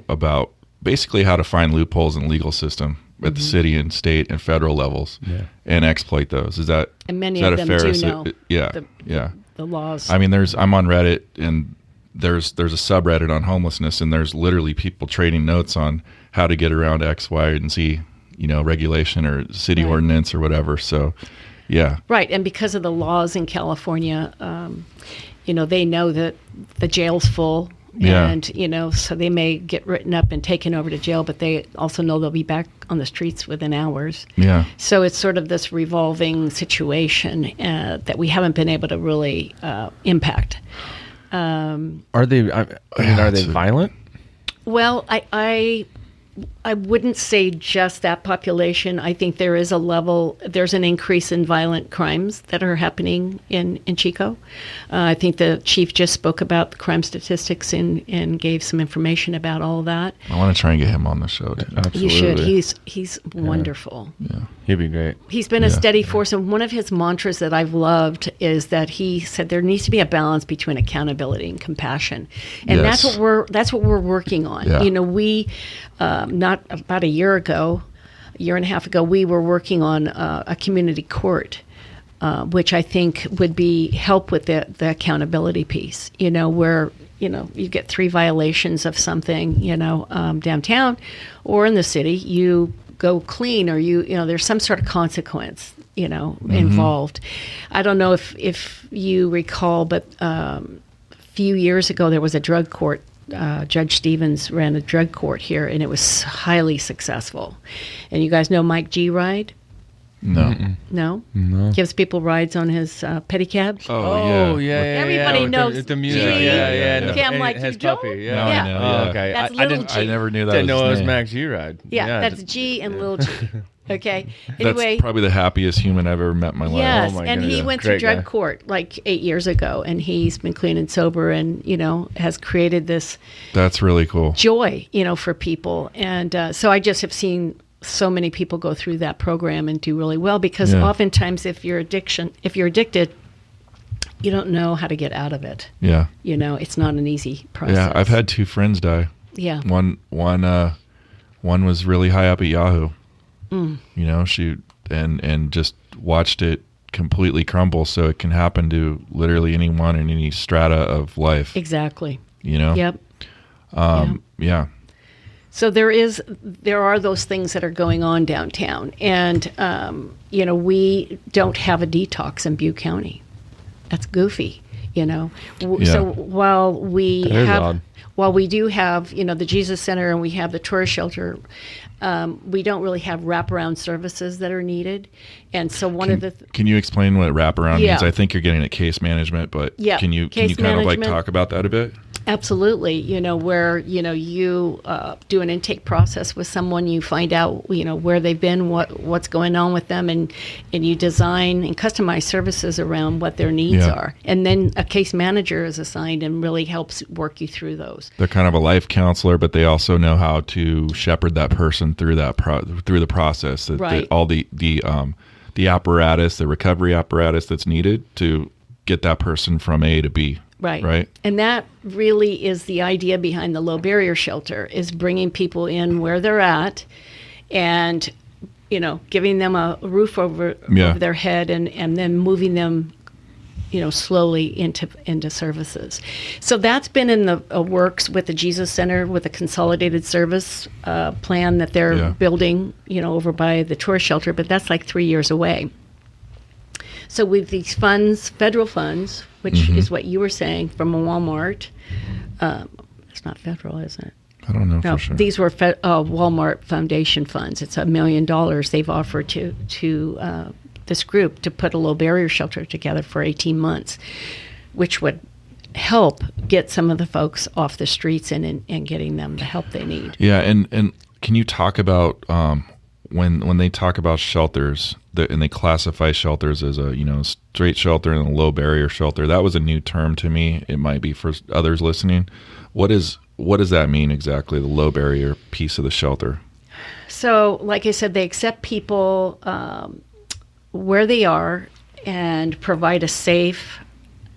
about basically how to find loopholes in the legal system at the city and state and federal levels, and exploit those. Is that And many is that of a them fair do know yeah. the laws. I mean, I'm on Reddit, and there's a subreddit on homelessness, and there's literally people trading notes on how to get around X, Y, and Z, regulation or city Right. ordinance or whatever. So, yeah. Right, and because of the laws in California, they know that the jail's full, Yeah. and so they may get written up and taken over to jail, but they also know they'll be back on the streets within hours. Yeah. So it's sort of this revolving situation that we haven't been able to really impact. Are they? Are they it's violent? Well, I I wouldn't say just that population. I think there's an increase in violent crimes that are happening in Chico. I think the chief just spoke about the crime statistics and gave some information about all of that. I want to try and get him on the show too. Absolutely. You should. He's wonderful. Yeah. He'd be great. He's been a steady force, and one of his mantras that I've loved is that he said there needs to be a balance between accountability and compassion, and Yes. that's what we're working on. Yeah. You know, we not about a year and a half ago, we were working on a community court, which I think would help with the accountability piece. You know, where you get 3 violations of something, downtown or in the city, you go clean, or there's some sort of consequence, involved. I don't know if you recall, but a few years ago there was a drug court. Judge Stevens ran a drug court here, and it was highly successful. And you guys know Mike G. Ride? No. No? No. Gives people rides on his pedicab? Oh, yeah. Everybody with knows the music. G. Yeah. Okay, I'm like, his you don't? puppy. Now I know, yeah. Okay. That's I little didn't. G. I never knew that. Didn't know it was his name. Max G-Ride. Yeah, that's G and little G. Okay. That's Anyway. probably the happiest human I've ever met in my life. Yes, Oh my and he goodness. went through Great drug guy. court like 8 years ago, and he's been clean and sober, and has created this That's really cool. joy, for people. And so I just have seen so many people go through that program and do really well, because Yeah. oftentimes if you're addicted, you don't know how to get out of it. Yeah. It's not an easy process. Yeah, I've had 2 friends die. Yeah. One was really high up at Yahoo. She and just watched it completely crumble. So it can happen to literally anyone in any strata of life. Exactly. Yep. Yeah. So there are those things that are going on downtown, and we don't have a detox in Butte County. That's goofy, Yeah. So while we That is have, odd. while we do have, the Jesus Center and we have the tourist shelter, we don't really have wraparound services that are needed, and so Can you explain what wraparound Yeah. means? I think you're getting at case management, but Yeah, can you case kind of management. talk about that a bit? Absolutely. Where, you do an intake process with someone, you find out, where they've been, what's going on with them, and you design and customize services around what their needs Yeah. are. And then a case manager is assigned and really helps work you through those. They're kind of a life counselor, but they also know how to shepherd that person through through the process. Right. All the apparatus, the recovery apparatus that's needed to get that person from A to B. Right. And that really is the idea behind the low barrier shelter, is bringing people in where they're at and, giving them a roof over their head and then moving them, slowly into services. So that's been in the works with the Jesus Center, with a consolidated service plan that they're building, over by the tourist shelter, but that's like 3 years away. So with these funds, federal funds, which is what you were saying, from a Walmart, it's not federal, is it? I don't know No, for sure. these were Walmart Foundation funds. It's $1 million they've offered to this group to put a low barrier shelter together for 18 months, which would help get some of the folks off the streets and getting them the help they need. Yeah, and can you talk about when they talk about shelters and they classify shelters as a straight shelter and a low barrier shelter? That was a new term to me. It might be for others listening. What does that mean exactly? The low barrier piece of the shelter. So, like I said, they accept people where they are and provide a safe,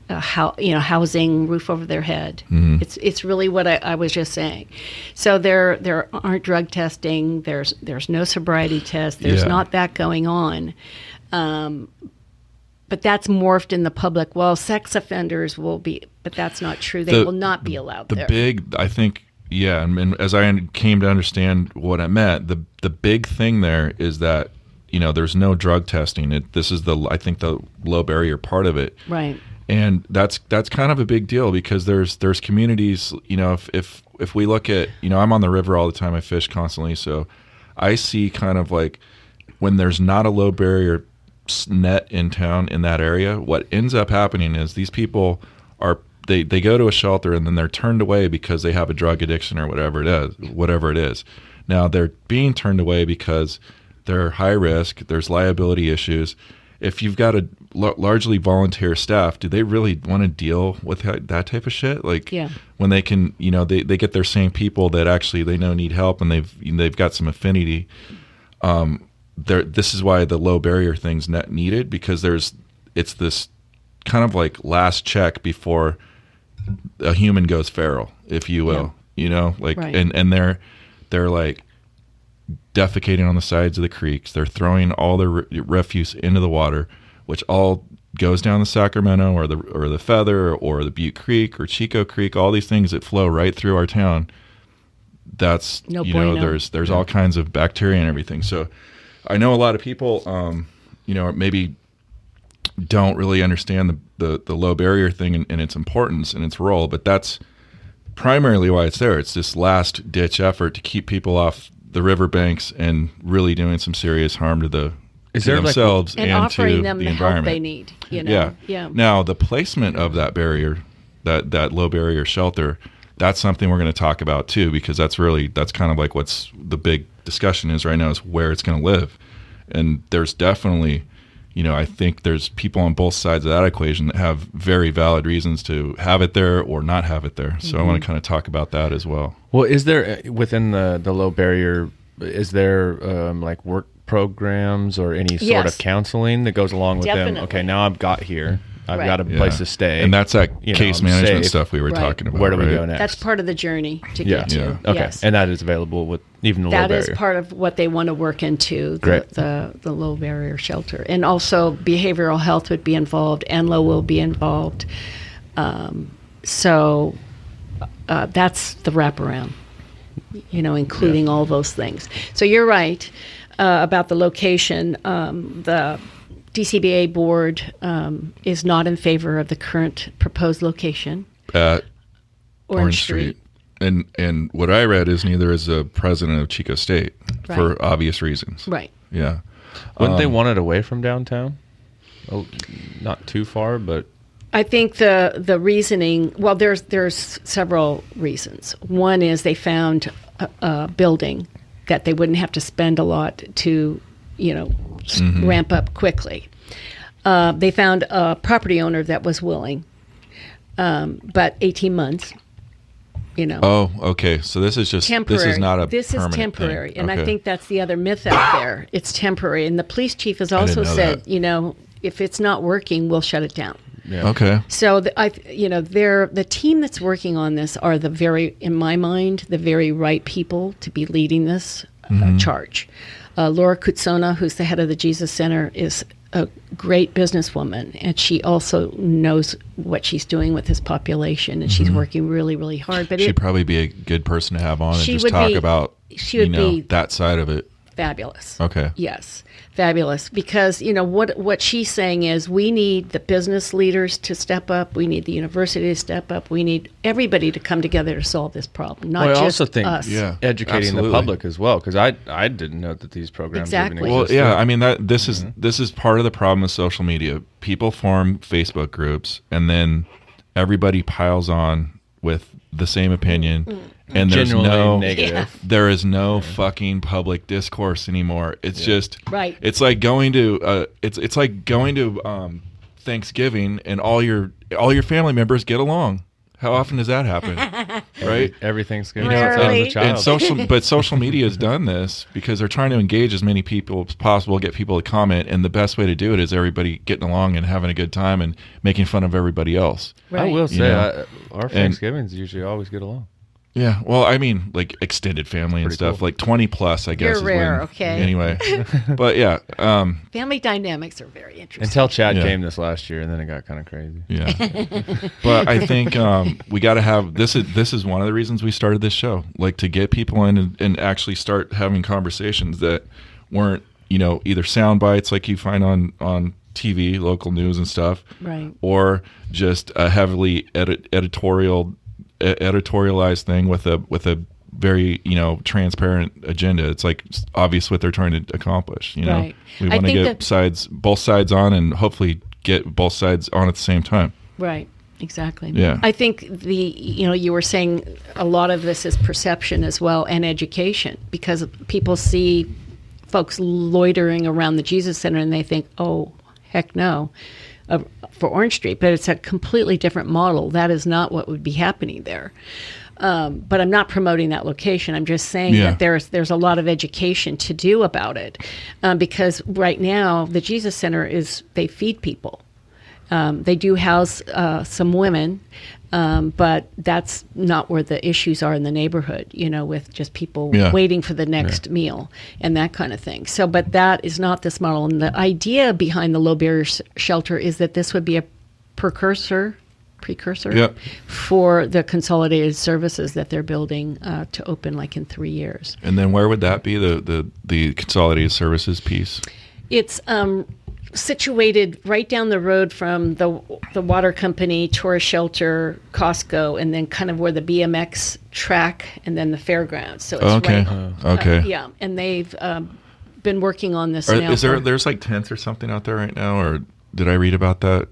housing, roof over their head. Mm-hmm. It's really what I was just saying. So there aren't drug testing. There's no sobriety test. There's not that going on. But that's morphed in the public. Well, sex offenders will be, but that's not true. They will not be allowed there. I think, and as I came to understand what it meant, the big thing there is that there's no drug testing. This is I think the low barrier part of it. Right. And that's kind of a big deal, because there's communities, if we look at, I'm on the river all the time, I fish constantly, so I see kind of like when there's not a low barrier net in town in that area, what ends up happening is these people they go to a shelter and then they're turned away because they have a drug addiction or whatever it is. Now they're being turned away because they're high risk. There's liability issues. If you've got a largely volunteer staff, do they really want to deal with that type of shit? Like when they can, they get their same people that actually they know need help and they've got some affinity. This is why the low barrier thing's not needed, because it's this kind of like last check before a human goes feral, if you will. Right. and they're like defecating on the sides of the creeks. They're throwing all their refuse into the water, which all goes down the Sacramento or the Feather or the Butte Creek or Chico Creek. All these things that flow right through our town. That's there's all kinds of bacteria and everything. So I know a lot of people, maybe don't really understand the low barrier thing and its importance and its role, but that's primarily why it's there. It's this last ditch effort to keep people off the riverbanks and really doing some serious harm to themselves and and offering to them the the environment. help they need. Yeah. Now the placement of that barrier, that low barrier shelter, that's something we're going to talk about too, because that's kind of like what's the big discussion is right now, is where it's going to live. And there's definitely, I think there's people on both sides of that equation that have very valid reasons to have it there or not have it there. So I want to kind of talk about that as well. Well, is there within the low barrier, is there like work programs or any sort of counseling that goes along with them? Okay, now I've got here. I've got a place to stay. And that's that case management stuff we were talking about. Where do we go next? That's part of the journey to get to. Okay. Yes. And that is available with even the low barrier. That is part of what they want to work into, the low barrier shelter. And also behavioral health would be involved, and low will be involved. So that's the wraparound, including all those things. So you're right about the location. The DCBA board is not in favor of the current proposed location at Orange Street. And what I read is neither is the president of Chico State for obvious reasons. Right. Yeah. Wouldn't they want it away from downtown? Oh, not too far, but I think the reasoning. Well, there's several reasons. One is they found a building that they wouldn't have to spend a lot to ramp up quickly. They found a property owner that was willing, but 18 months, Oh, okay. So this is just temporary. This is not a This is temporary, thing. And okay. I think that's the other myth out there. It's temporary, and the police chief has also said, if it's not working, we'll shut it down. Yeah. Okay. So the team that's working on this are in my mind, the very right people to be leading this charge. Laura Kutsona, who's the head of the Jesus Center, is a great businesswoman, and she also knows what she's doing with this population, and she's working really, really hard. But she'd probably be a good person to have on and just talk about that side of it. Fabulous. Okay. Yes, fabulous. Because what she's saying is we need the business leaders to step up. We need the university to step up. We need everybody to come together to solve this problem, not just us. I also think educating the public as well, because I didn't know that these programs even existed. Well, yeah, I mean this is part of the problem with social media. People form Facebook groups, and then everybody piles on with the same opinion. And there's there is no fucking public discourse anymore. It's just It's like going to it's like going to Thanksgiving and all your family members get along. How often does that happen? Right? Every Thanksgiving. And social media has done this because they're trying to engage as many people as possible, get people to comment, and the best way to do it is everybody getting along and having a good time and making fun of everybody else. Right. I will say our Thanksgivings usually always get along. Yeah, well, I mean, like extended family and stuff, like 20 plus, I guess. You're rare, okay. Anyway, but yeah. Family dynamics are very interesting. Until Chad came this last year, and then it got kind of crazy. Yeah. But I think we got to have, this is one of the reasons we started this show, like to get people in and actually start having conversations that weren't, either sound bites like you find on TV, local news and stuff. Right. Or just a heavily editorialized thing with a very transparent agenda. It's like obvious what they're trying to accomplish. Right. We want to get both sides on, and hopefully get both sides on at the same time. Right. Exactly. Yeah. I think you were saying a lot of this is perception as well, and education, because people see folks loitering around the Jesus Center and they think, oh, heck no, for Orange Street. But it's a completely different model. That is not what would be happening there. But I'm not promoting that location. I'm just saying that there's a lot of education to do about it, because right now the Jesus Center they feed people. They do house some women, but that's not where the issues are in the neighborhood, with just people waiting for the next meal and that kind of thing. So, but that is not this model. And the idea behind the low barrier shelter is that this would be a precursor for the consolidated services that they're building to open like in 3 years. And then where would that be, the consolidated services piece? It's situated right down the road from the water company, tourist shelter, Costco, and then kind of where the BMX track and then the fairgrounds. So it's okay. And they've been working on this now. There's like tents or something out there right now, or did I read about that?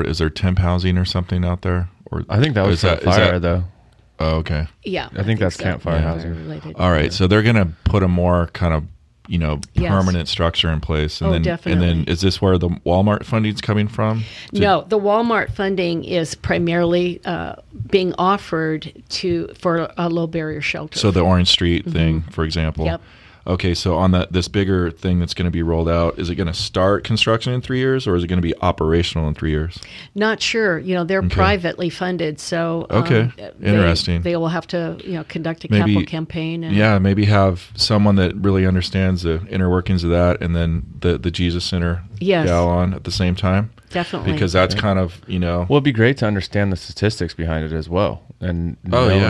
Is there temp housing or something out there? Or I think that was campfire though. Oh, okay. Yeah, I think that's campfire housing. All right, so they're gonna put a more kind of permanent structure in place, and definitely. And then is this where the Walmart funding is coming from? No, the Walmart funding is primarily being offered for a low barrier shelter. So the Orange Street thing, for example. Yep. Okay, so on this bigger thing that's going to be rolled out, is it going to start construction in 3 years, or is it going to be operational in 3 years? Not sure. They're privately funded, so interesting. They will have to conduct a capital campaign. And maybe have someone that really understands the inner workings of that, and then the Jesus Center gal on at the same time. Definitely. Because that's kind of, Well, it'd be great to understand the statistics behind it as well. And knowing,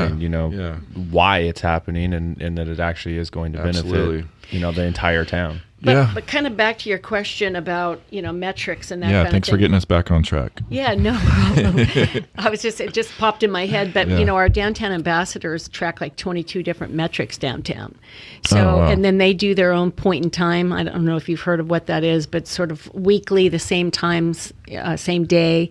why it's happening and that it actually is going to benefit, the entire town. But kind of back to your question about, metrics and that kind of thing. Yeah, thanks for getting us back on track. Yeah, no problem. It just popped in my head. But, our downtown ambassadors track like 22 different metrics downtown. So, and then they do their own point in time. I don't know if you've heard of what that is, but sort of weekly, the same times, same day,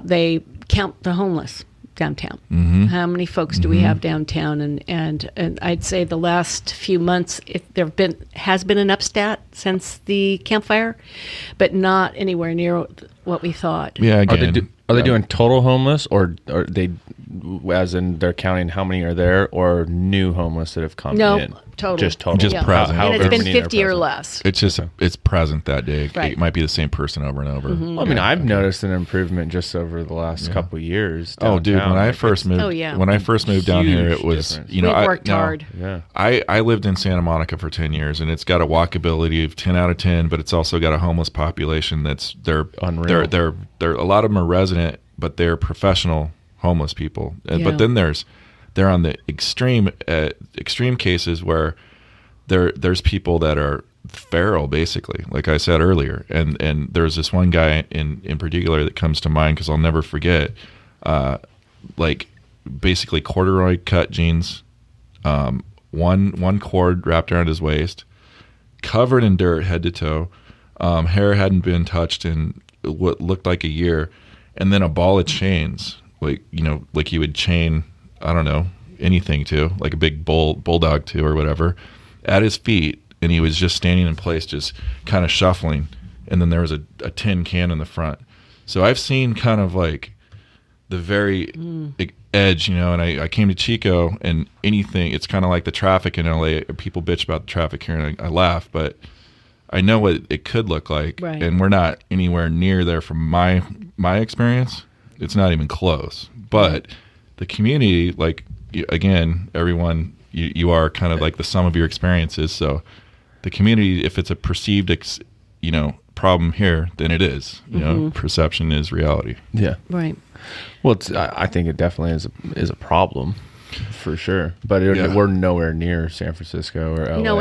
they count the homeless downtown. Mm-hmm. How many folks do we have downtown? And I'd say the last few months, has been an upstat since the campfire, but not anywhere near what we thought. Yeah, again, are they doing total homeless, or are they, as in they're counting how many are there, or new homeless that have come in? Total. Just total. Just present. And it's been 50 or less. It's just it's present that day. Right. It might be the same person over and over. Mm-hmm. Well, I mean, I've noticed an improvement just over the last couple of years. Oh, dude, when I first moved down here, it was difference. We worked hard. Yeah. I lived in Santa Monica for 10 years, and it's got a walkability of 10 out of 10, but it's also got a homeless population they're unreal. They're a lot of them are resident, but they're professional homeless people. But then they're on the extreme cases where there's people that are feral, basically, like I said earlier. And there's this one guy in particular that comes to mind because I'll never forget, like basically corduroy cut jeans, one cord wrapped around his waist, covered in dirt head to toe, hair hadn't been touched in what looked like a year, and then a ball of chains, like you would chain, I don't know, anything to, like a big bulldog to or whatever, at his feet, and he was just standing in place, just kind of shuffling, and then there was a tin can in the front. So I've seen kind of like the very edge, and I came to Chico, and it's kind of like the traffic in LA. People bitch about the traffic here, and I laugh, but I know what it could look like, right. And we're not anywhere near there from my experience. It's not even close. But the community, like, again, everyone, you are kind of like the sum of your experiences. So the community, if it's a perceived, problem here, then it is. Perception is reality. Yeah. Right. Well, I think it definitely is a problem. For sure, but we're nowhere near San Francisco or LA. No,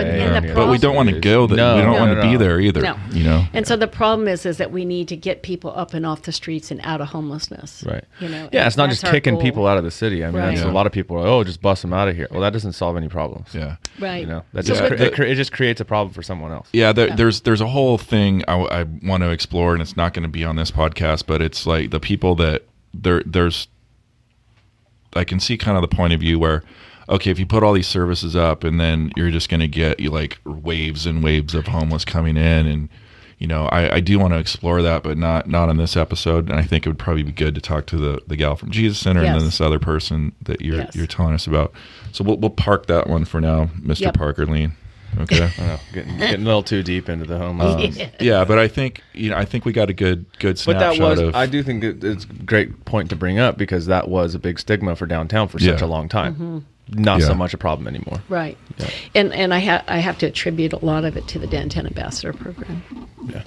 but we don't want to go there. We don't want to be there either. No. And so the problem is that we need to get people up and off the streets and out of homelessness. Right. Yeah, it's not just kicking people out of the city. I mean, Right. that's a lot of people are, just bust them out of here. Well, that doesn't solve any problems. Yeah. Right. That it just creates a problem for someone else. Yeah. There's a whole thing I want to explore, and it's not going to be on this podcast, but it's like the people that there's I can see kind of the point of view where, okay, if you put all these services up and then you're just going to get like waves and waves of homeless coming in, and I do want to explore that, but not on this episode. And I think it would probably be good to talk to the gal from Jesus Center and then this other person that you're telling us about. So we'll park that one for now, Mr. Parker Lean. Okay. I know, getting a little too deep into the homeless. Yeah, but I think we got a good snapshot. But that was, I do think it's a great point to bring up, because that was a big stigma for downtown for such a long time. Not so much a problem anymore. Right. Yeah. And I have to attribute a lot of it to the Downtown Ambassador program. Yeah.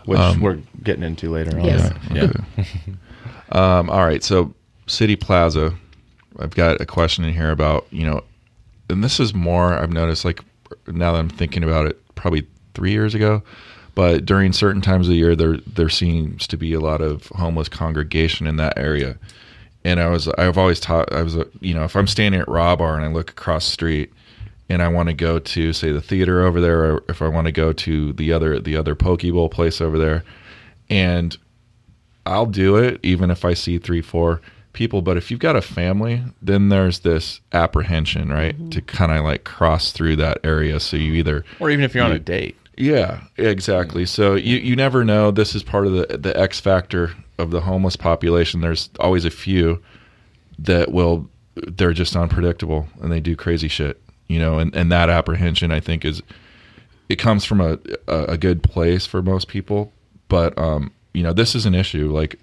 Which we're getting into later on. Yes. Yeah. All right. So City Plaza, I've got a question in here about, and this is more I've noticed, like, now that I'm thinking about it, probably 3 years ago, but during certain times of the year, there seems to be a lot of homeless congregation in that area. And I've always taught, if I'm standing at Raw Bar and I look across the street and I want to go to, say, the theater over there, or if I want to go to the other poke bowl place over there, and I'll do it even if I see 3-4 people. But if you've got a family, then there's this apprehension, right, to kind of like cross through that area. So you either, or even if you're on a date. Yeah, exactly. So you never know. This is part of the X factor of the homeless population. There's always a few that they're just unpredictable and they do crazy shit, and that apprehension, I think, it comes from a good place for most people. But, this is an issue, like,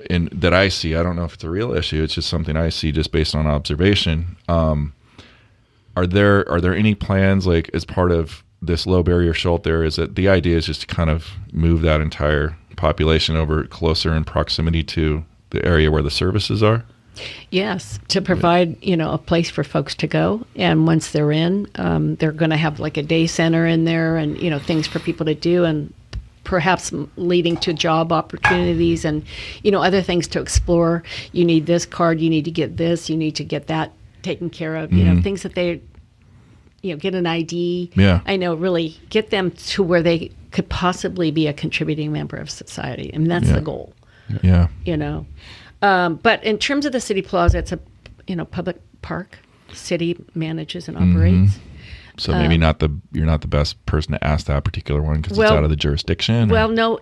that I see. I don't know if it's a real issue. It's just something I see just based on observation. Are there any plans, like, as part of this low barrier shelter? Is that the idea is just to kind of move that entire population over closer in proximity to the area where the services are? Yes, to provide, a place for folks to go. And once they're in, they're going to have like a day center in there and, things for people to do, and perhaps leading to job opportunities and, other things to explore. You need this card, you need to get this, you need to get that taken care of, things that they, get an ID. Yeah. I know, really get them to where they could possibly be a contributing member of society. And that's the goal. Yeah. But in terms of the City Plaza, it's a, public park. City manages and operates. So maybe you're not the best person to ask that particular one because it's out of the jurisdiction. Well, no,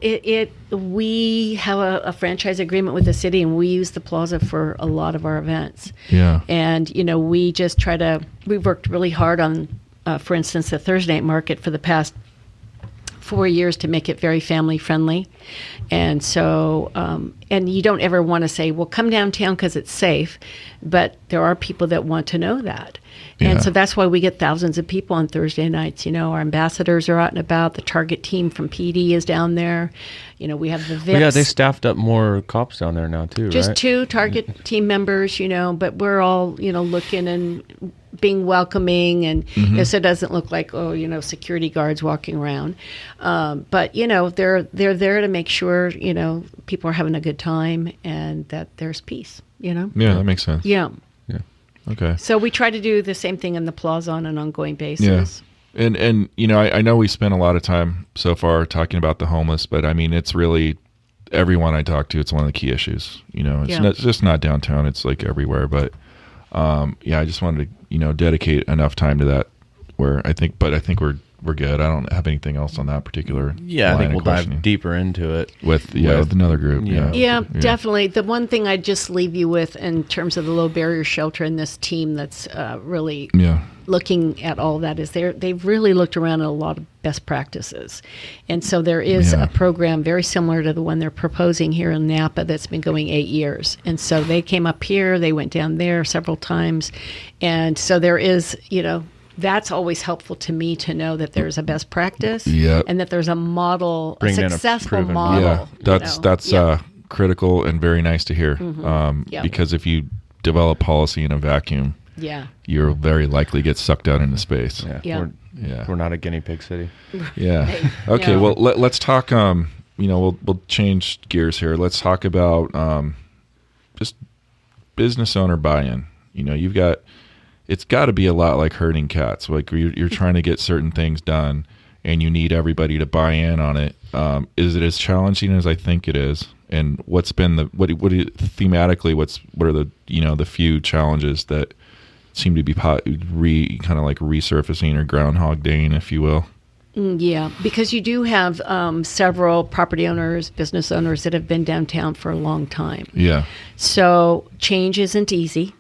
we have a franchise agreement with the city, and we use the plaza for a lot of our events. Yeah. And we just we've worked really hard on, for instance, the Thursday night market for the past 4 years to make it very family friendly. And so, and you don't ever want to say, well, come downtown because it's safe, but there are people that want to know that. And so that's why we get thousands of people on Thursday nights. Our ambassadors are out and about. The Target team from PD is down there. We have the VIPs. Yeah, they staffed up more cops down there now too, Just right? 2 Target team members, but we're all, looking and being welcoming, and so it doesn't look like, security guards walking around. But, they're there to make sure, people are having a good time and that there's peace, Yeah, that makes sense. Yeah. Okay. So we try to do the same thing in the plaza on an ongoing basis. Yeah. And I know we spent a lot of time so far talking about the homeless, but I mean, it's really everyone I talk to, it's one of the key issues. It's just not downtown, it's like everywhere. But I just wanted to, dedicate enough time to that where I think we're good. I don't have anything else on that particular I line think we'll of questioning. dive deeper into it with another group. Yeah, definitely. The one thing I'd just leave you with in terms of the low barrier shelter and this team that's really looking at all that is they've really looked around at a lot of best practices. And so there is a program very similar to the one they're proposing here in Napa that's been going 8 years. And so they came up here, they went down there several times. And so there is, that's always helpful to me to know that there's a best practice and that there's a model, a successful model. Yeah, that's critical and very nice to hear. Because if you develop policy in a vacuum, you'll very likely get sucked out into space. We're not a guinea pig city. Yeah. Okay. Well, let's talk. We'll change gears here. Let's talk about just business owner buy-in. You've got. It's got to be a lot like herding cats. Like you're trying to get certain things done, and you need everybody to buy in on it. Is it as challenging as I think it is? And what's been what are you, thematically, what are the, the few challenges that seem to be kind of like resurfacing or Groundhog Daying, if you will? Yeah, because you do have several property owners, business owners that have been downtown for a long time. Yeah. So change isn't easy.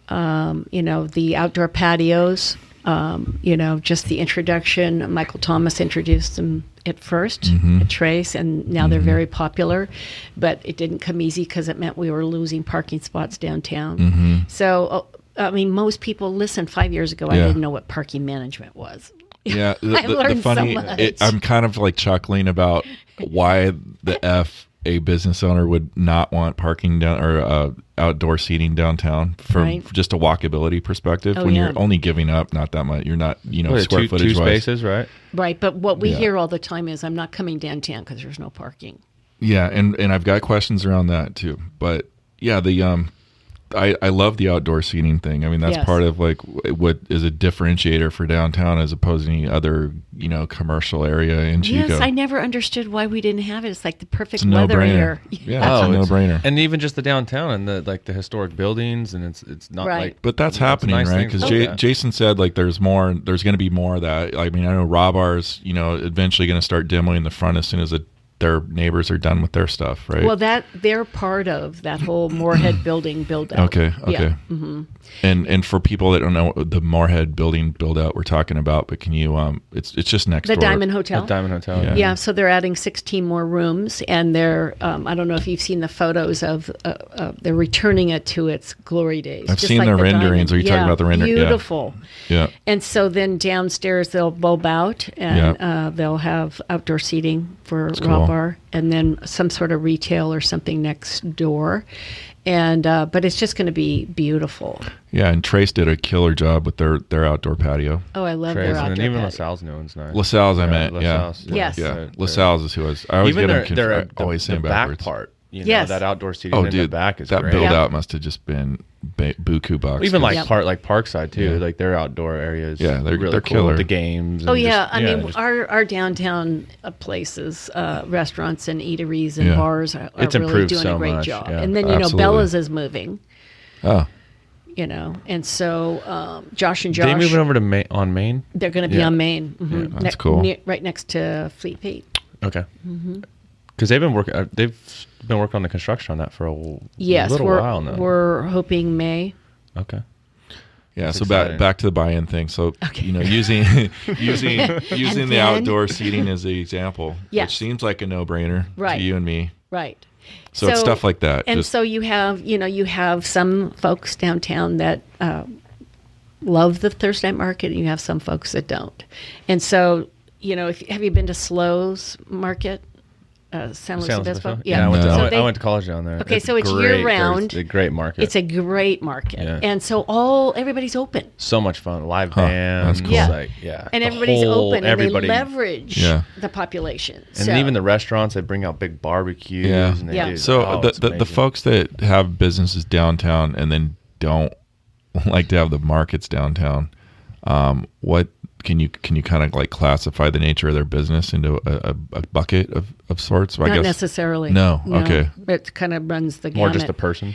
The outdoor patios, just the introduction. Michael Thomas introduced them at first at Trace, and now they're very popular. But it didn't come easy because it meant we were losing parking spots downtown. So, most people, listen, 5 years ago, I didn't know what parking management was. Yeah, I learned so much. I'm kind of like chuckling about why the F a business owner would not want parking down or outdoor seating downtown from just a walkability perspective. You're only giving up not that much, you're not square footage two spaces, right? Right, but what we hear all the time is, I'm not coming downtown because there's no parking. Yeah, and I've got questions around that too. But yeah, the I love the outdoor seating thing. I mean, that's part of like what is a differentiator for downtown as opposed to any other, commercial area in Chico. Yes, I never understood why we didn't have it. It's like the perfect weather here. Yeah, it's a no-brainer. And even just the downtown and the historic buildings, and it's not like. But that's happening, nice, right? Because Jason said like there's going to be more of that. I mean, I know Robar's, eventually going to start demoing the front as soon as their neighbors are done with their stuff, right? Well, they're part of that whole Moorhead building build out. Okay. Yeah. And for people that don't know what the Moorhead building build out we're talking about, but can you it's just next door. The Diamond Hotel. The Diamond Hotel. Yeah. So they're adding 16 more rooms, and they're I don't know if you've seen the photos of they're returning it to its glory days. I've seen the renderings. Diamond. Are you talking about the renderings? Beautiful. Yeah. And so then downstairs they'll bulb out, and they'll have outdoor seating for Robar, and then some sort of retail or something next door. And but it's just going to be beautiful. Yeah, and Trace did a killer job with their outdoor patio. Oh, I love their outdoor patio. And even LaSalle's new one's nice. LaSalle's, I meant, Yes. Yeah, LaSalle's is who I always get them always saying backwards. Back part, that outdoor seating in the back is that great. build out must have just been buku bucks. Even like Parkside too, like their outdoor areas. Yeah, they're really cool killer. With the games. Oh yeah, our downtown places, restaurants and eateries and bars are really doing a great job. Yeah. And then Bella's is moving. Oh. And so Josh and They moving over to on Main. They're going to be on Main. Yeah, that's cool. Right next to Fleet Feet. Okay. Because they've been working. They've been working on the construction on that for a little while now. We're hoping May. Okay. Yeah. That's so back to the buy-in thing. So using the outdoor seating as the example, which seems like a no-brainer to you and me. Right. So it's stuff like that. And so you have some folks downtown that love the Thursday night market, and you have some folks that don't. And so have you been to Slow's Market? San Luis Obispo? Yeah, I went to college down there. Okay, so it's year-round. It's a great market. It's a great market. Yeah. And so everybody's open. So much fun. Live bands. That's cool. And everybody's open, and they leverage the population. And then even the restaurants, they bring out big barbecues. Yeah. And they do, so the folks that have businesses downtown and then don't like to have the markets downtown, what can you kind of like classify the nature of their business into a bucket of sorts? Not necessarily. No. Okay. It kind of runs the gamut. More just a person.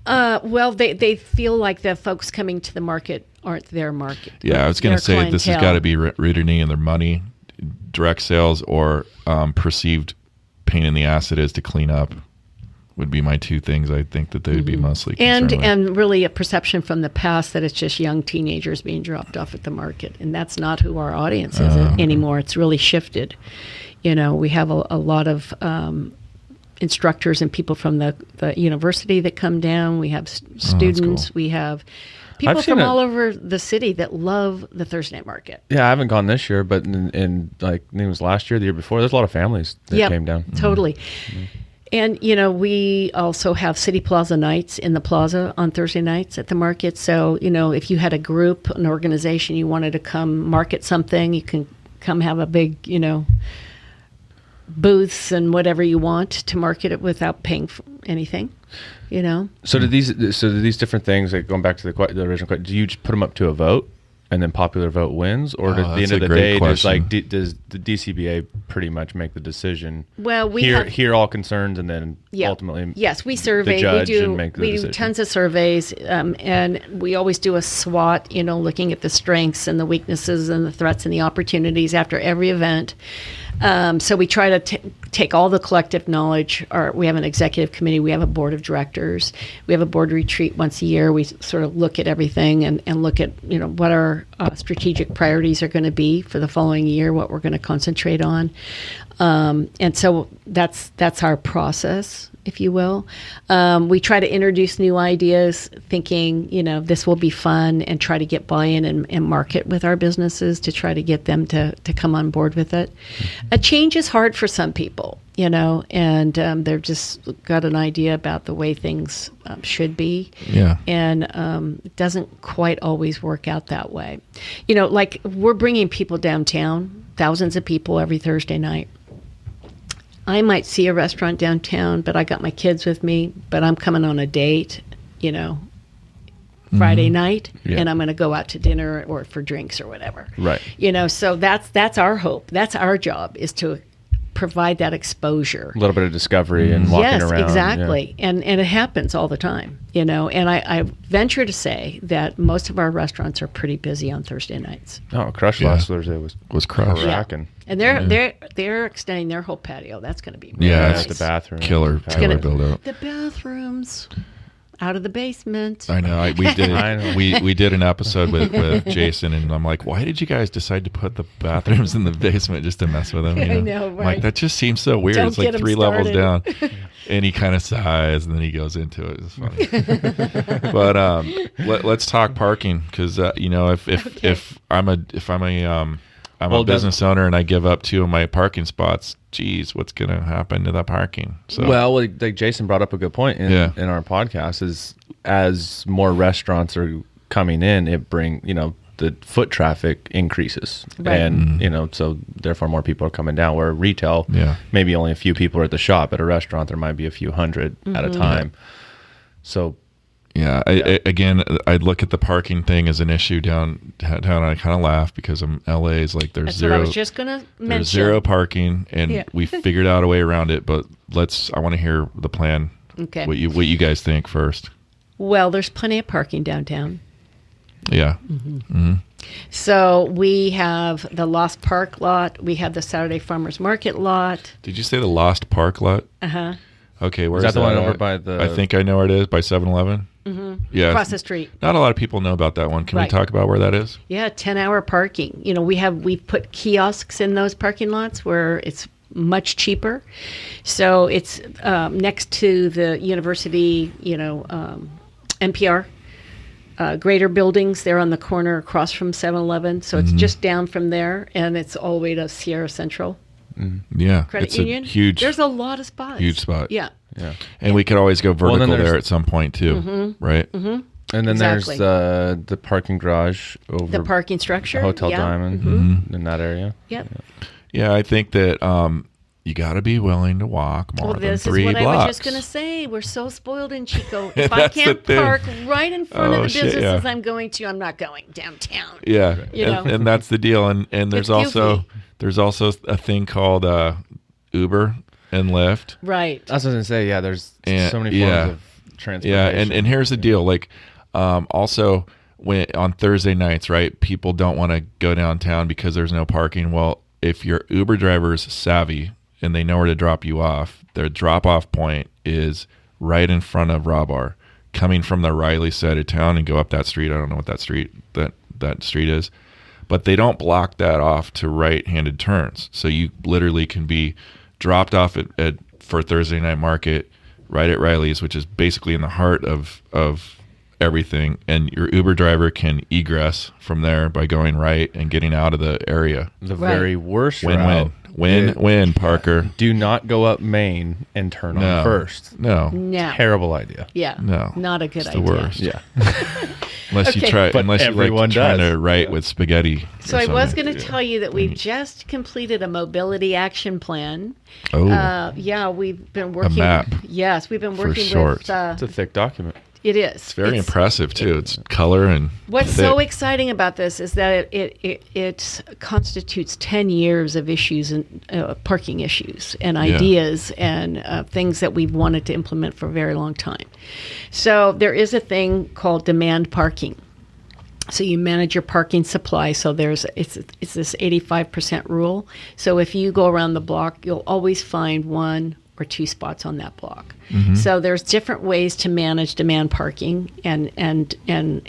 Well, they feel like the folks coming to the market aren't their market. Yeah, I was going to say this has got to be rooted in their money, direct sales, or perceived pain in the ass it is to clean up. Would be my two things I think that they would be mostly concerned with. And really a perception from the past that it's just young teenagers being dropped off at the market, and that's not who our audience is anymore. It's really shifted. We have a lot of instructors and people from the university that come down. We have students. Cool. We have people from all over the city that love the Thursday night market. Yeah, I haven't gone this year, but in like I think it was last year, the year before, there's a lot of families that came down. Totally. Mm-hmm. And, we also have City Plaza nights in the plaza on Thursday nights at the market. So, if you had a group, an organization, you wanted to come market something, you can come have a big, booths and whatever you want to market it without paying for anything, So do these different things, like going back to the original question, do you just put them up to a vote? and then popular vote wins, or at the end that's of a the great day, question. does the DCBA pretty much make the decision? Well, we hear all concerns, and then ultimately, yes, we survey. judge We do. and make the We do decision. tons of surveys, and we always do a SWOT. Looking at the strengths and the weaknesses and the threats and the opportunities after every event. So we try to take all the collective knowledge. We have an executive committee. We have a board of directors. We have a board retreat once a year. We sort of look at everything and look at what our strategic priorities are going to be for the following year, what we're going to concentrate on. And so that's our process, if you will. We try to introduce new ideas, thinking, this will be fun, and try to get buy-in and market with our businesses to try to get them to come on board with it. A change is hard for some people, and they've just got an idea about the way things should be. Yeah. And it doesn't quite always work out that way. Like we're bringing people downtown, thousands of people every Thursday night. I might see a restaurant downtown, but I got my kids with me, but I'm coming on a date, Friday night, and I'm going to go out to dinner or for drinks or whatever. Right. So that's our hope. That's our job, is to provide that exposure. a little bit of discovery and walking around. Yes, exactly. And it happens all the time, and I venture to say that most of our restaurants are pretty busy on Thursday nights. Oh, Crush last Thursday was crushed. cracking. And they're extending their whole patio. That's going to be Yeah, nice. the bathroom. Killer gonna- build out. The bathrooms out of the basement. I know. We did. I know. We did an episode with Jason, and I'm like, why did you guys decide to put the bathrooms in the basement just to mess with them? I know, I'm right? Like, that just seems so weird. Don't It's like get 'em 3 levels down, started. and he kind of sighs, and then he goes into it. It's funny. But let's talk parking, because if I'm a business owner and I give up 2 of my parking spots, geez, what's going to happen to that parking? So Well, like Jason brought up a good point in our podcast, is as more restaurants are coming in, the foot traffic increases. Right. And, so therefore more people are coming down, where retail, maybe only a few people are at the shop. At a restaurant, there might be a few hundred at a time. So yeah, I'd look at the parking thing as an issue downtown. I kind of laugh because LA is like there's That's zero. what I was just going to mention. There's zero parking, and Yeah. we figured out a way around it. But I want to hear the plan. Okay. What you guys think first? Well, there's plenty of parking downtown. Yeah. So we have the Lost Park lot. We have the Saturday Farmers Market lot. Did you say the Lost Park lot? Uh-huh. Okay, where's that the one at? over by the? I think I know where it is, by 7-Eleven. Yeah, Across the street. Not a lot of people know about that one. Can we Right. talk about where that is? Yeah, 10-hour parking. We've put kiosks in those parking lots where it's much cheaper. So it's next to the university, NPR. Greater buildings. They're on the corner across from 7-Eleven. So it's just down from there, and it's all the way to Sierra Central Yeah, Credit it's Union. a huge. There's a lot of spots. Huge spot. Yeah. Yeah. And we could always go Well, then vertical there's- there at some point too, right? And then Exactly. there's the parking garage over The parking structure. Hotel yeah. Diamond in that area. Yep. Yeah, I think that you got to be willing to walk more Well, than this 3 is what blocks. I was just going to say. We're so spoiled in Chico. If I That's the can't thing. park right in front of Oh, the shit, businesses yeah. I'm going to, I'm not going downtown. Yeah, You know. and that's the deal. And there's It's also goofy. a thing called Uber and Lyft. Right. I was going to say, there's And- so many yeah. forms of transportation. Yeah, and here's the deal. Like, also when on Thursday nights, right? People don't want to go downtown because there's no parking. Well, if your Uber driver's savvy and they know where to drop you off, their drop-off point is right in front of Raw Bar. Coming from the Riley side of town and go up that street. I don't know what that street is, but they don't block that off to right-handed turns. So you literally can be dropped off for Thursday night market right at Riley's, which is basically in the heart of everything, and your Uber driver can egress from there by going right and getting out of the area. The Right. very worst Win-win. route. Win, Parker. Do not go up Main and turn on first. No. No. Terrible idea. Yeah. No. Not a good It's idea. the worst. Yeah. Unless Okay. you try, But unless you everyone like trying does. to write with spaghetti. So or I was something. going to tell you that we've just completed a mobility action plan. Oh, Yeah, we've been working. map. Yes, we've been working short. with. It's a thick document. It is. It's very impressive too. It's color and What's thick. so exciting about this is that it constitutes 10 years of issues and parking issues and ideas and things that we've wanted to implement for a very long time. So there is a thing called demand parking. So you manage your parking supply. So it's this 85% rule. So if you go around the block, you'll always find 1 or 2 spots on that block. So there's different ways to manage demand parking and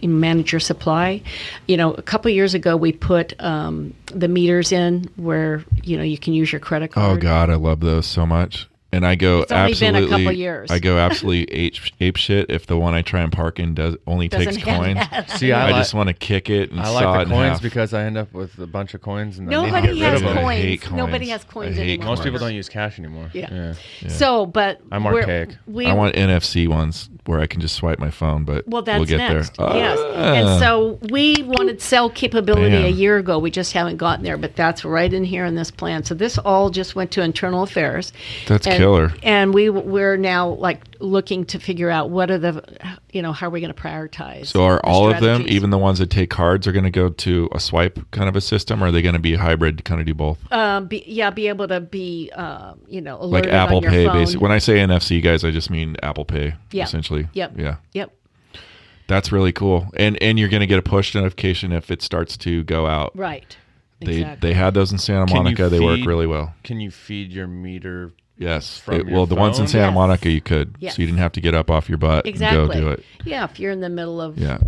manage your supply. A couple of years ago, we put the meters in where you can use your credit card. Oh God, I love those so much. And I go It's only absolutely. been a couple years. I go absolutely ape shit if the one I try and park in only takes Doesn't have coins. that. See, I just want to kick it and I saw like it the in coins half. because I end up with a bunch of coins and I need to Nobody get has rid of them. I hate coins. Nobody coins. has coins I hate anymore. Most people don't use cash anymore. Yeah. Yeah. So, but I'm we're- archaic. I want NFC ones where I can just swipe my phone, but Well, that's we'll get next. there. Yes. And so we wanted cell capability a Man. year ago. We just haven't gotten there, but that's right in here in this plan. So this all just went to internal affairs. That's And- killer. And we're now like looking to figure out what are the, how are we going to prioritize? So are the all of them, strategies? even the ones that take cards, are going to go to a swipe kind of a system, or are they going to be hybrid, kind of do both? be able to be, alerted Like Apple on your Pay, phone. basically. When I say NFC, guys, I just mean Apple Pay, Yeah. essentially. Yep. Yeah. Yep. That's really cool. And you're going to get a push notification if it starts to go out. Right. They Exactly. they had those in Santa Can you Monica. They work feed- really well. Can you feed your meter? Yes. From your The ones in phone? Santa Yes. Monica you could. Yes. So you didn't have to get up off your butt Exactly. and go do it. Yeah, if you're in the middle of, Yeah.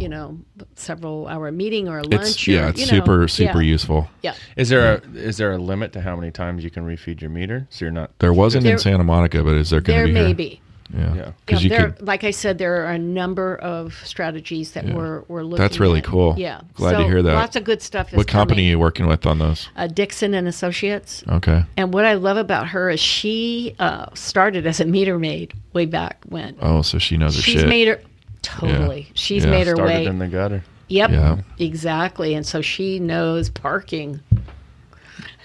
several hour meeting or a lunch. It's super useful. Yeah. Is there a limit to how many times you can refeed your meter? So you're not. There wasn't in There- Santa Monica, but is there going There to be may here? be. Yeah. Yeah. Because you could. Like I said, there are a number of strategies that we're looking at. That's really cool. Yeah. Glad to hear that. Lots of good stuff is What company are coming. you working with on those? Dixon and Associates. Okay. And what I love about her is she started as a meter maid way back when. Oh, so she knows her She's shit. made her totally. She's Yeah. made her Started way. in the gutter. Yep. Yeah. Exactly. And so she knows parking.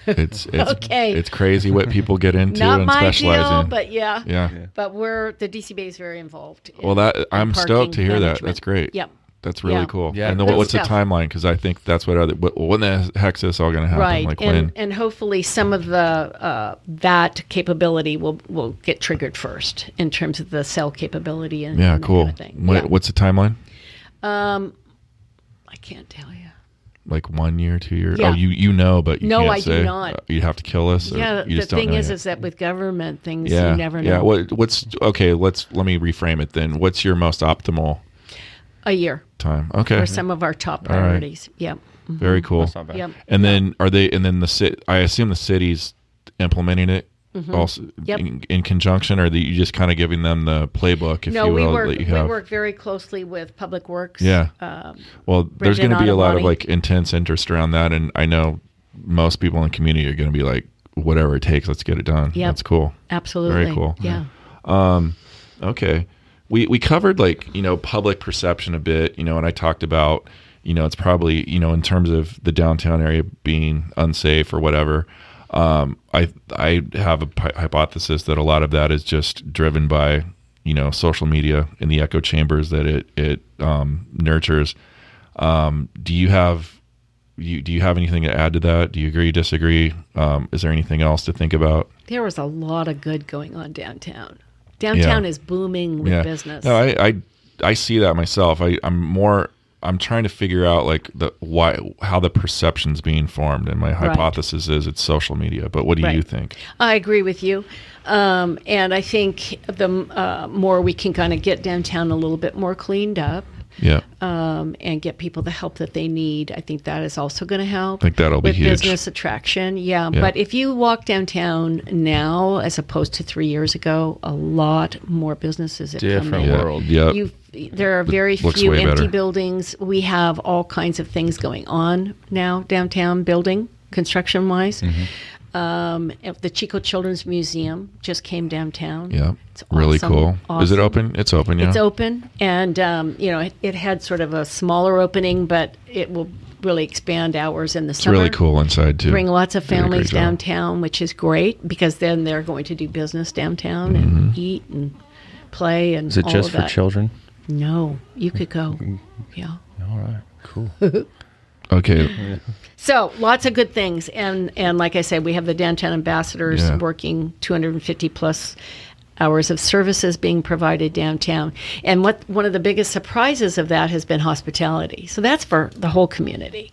It's Okay. It's crazy what people get into Not and my specialize deal, in. but yeah. Yeah. But the DCBA is very involved. Well, I'm parking stoked to hear that. management. That's great. Yep. That's really Yeah. cool. Yeah. And Good what's the stuff. timeline? Because I think that's when the heck's this all going to happen? Right, Like and when? and hopefully some of the that capability will get triggered first in terms of the cell capability and Yeah, and that cool. kind of thing. When, Yeah. What's the timeline? I can't tell you. Like 1 year, 2 years? Yeah. Oh, you know, but you No, can't I do say. not. You'd have to kill us. Or Yeah, you the just don't thing know is yet? that with government things, Yeah, you never know. yeah. What's okay? Let me reframe it then. What's your most optimal A year time? Okay, for some of our top All right. priorities. Yep. very cool. That's not bad. Yep. And then are they? And then I assume the city's implementing it also Mm-hmm. Yep. in conjunction, or you just kind of giving them the playbook, if No, you we will, work that you have. very closely with Public Works. Yeah. Well, there's going to be a lot of Ottamonte. like intense interest around that, and I know most people in the community are going to be like, whatever it takes, let's get it done. Yep. That's cool. Absolutely. Very cool. Yeah. Okay. We covered like, public perception a bit, and I talked about, it's probably, in terms of the downtown area being unsafe or whatever. I have a hypothesis that a lot of that is just driven by, social media and the echo chambers that it nurtures. Do you have anything to add to that? Do you agree, disagree? Is there anything else to think about? There was a lot of good going on downtown. Downtown is booming with business. No, I see that myself. I'm trying to figure out like how the perception's being formed, and my hypothesis is it's social media. But what do you think? I agree with you, and I think the more we can kind of get downtown a little bit more cleaned up, Yeah, and get people the help that they need, I think that is also going to help. I think that'll be with huge. business attraction. Yeah, but if you walk downtown now as opposed to 3 years ago, a lot more businesses have come Different in. world. Yep. There are very Looks few way empty better. buildings. We have all kinds of things going on now downtown, building construction wise. If the Chico Children's Museum just came downtown. Yeah, It's really awesome, cool. Is it awesome. open? It's open. Yeah, It's open, and it had sort of a smaller opening, but it will really expand hours in the It's summer. really cool inside too. Bring lots of Did a great families job. downtown, which is great because then they're going to do business downtown and eat and play and Is it all just of for that. children? No, you could go. Yeah. All right. Cool. Okay. So lots of good things, and like I said, we have the downtown ambassadors Yeah. working 250 plus hours of services being provided downtown. And one of the biggest surprises of that has been hospitality. So that's for the whole community.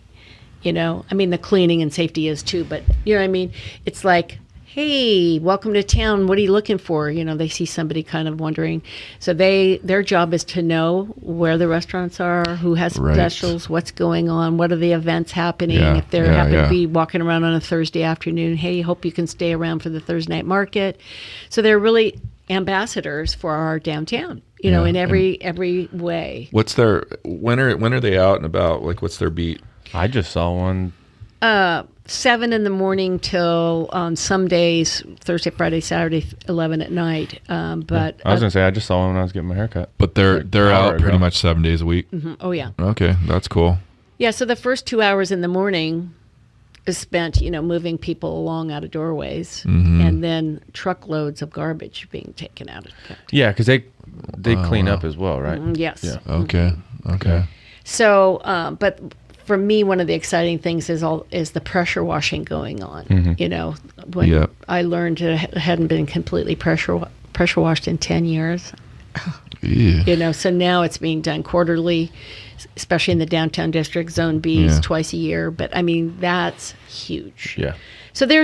You know, I mean, the cleaning and safety is too, but you know what I mean? It's like, hey, welcome to town. What are you looking for? You know, they see somebody kind of wondering. So their job is to know where the restaurants are, who has Right. specials, what's going on, what are the events happening. Yeah, If they yeah, happen yeah. to be walking around on a Thursday afternoon, hey, hope you can stay around for the Thursday night market. So they're really ambassadors for our downtown, you know, Yeah, in every way. What's their when are they out and about? Like, what's their beat? I just saw one. 7 in the morning till on some days, Thursday, Friday, Saturday, 11 at night. But I was gonna say I just saw one when I was getting my haircut. But they're An hour out pretty ago. much 7 days a week. oh yeah, Okay, that's cool. yeah. So the first 2 hours in the morning is spent, you know, moving people along out of doorways, and then truckloads of garbage being taken out of the Yeah, because they clean up as well, right? Yes. Yeah. Okay. Okay. So, but for me, one of the exciting things is the pressure washing going on. You know, when Yep. I learned it hadn't been completely pressure washed in 10 years. Yeah. You know, so now it's being done quarterly, especially in the downtown district. Zone B is Yeah. twice a year, but I mean that's huge. Yeah. So there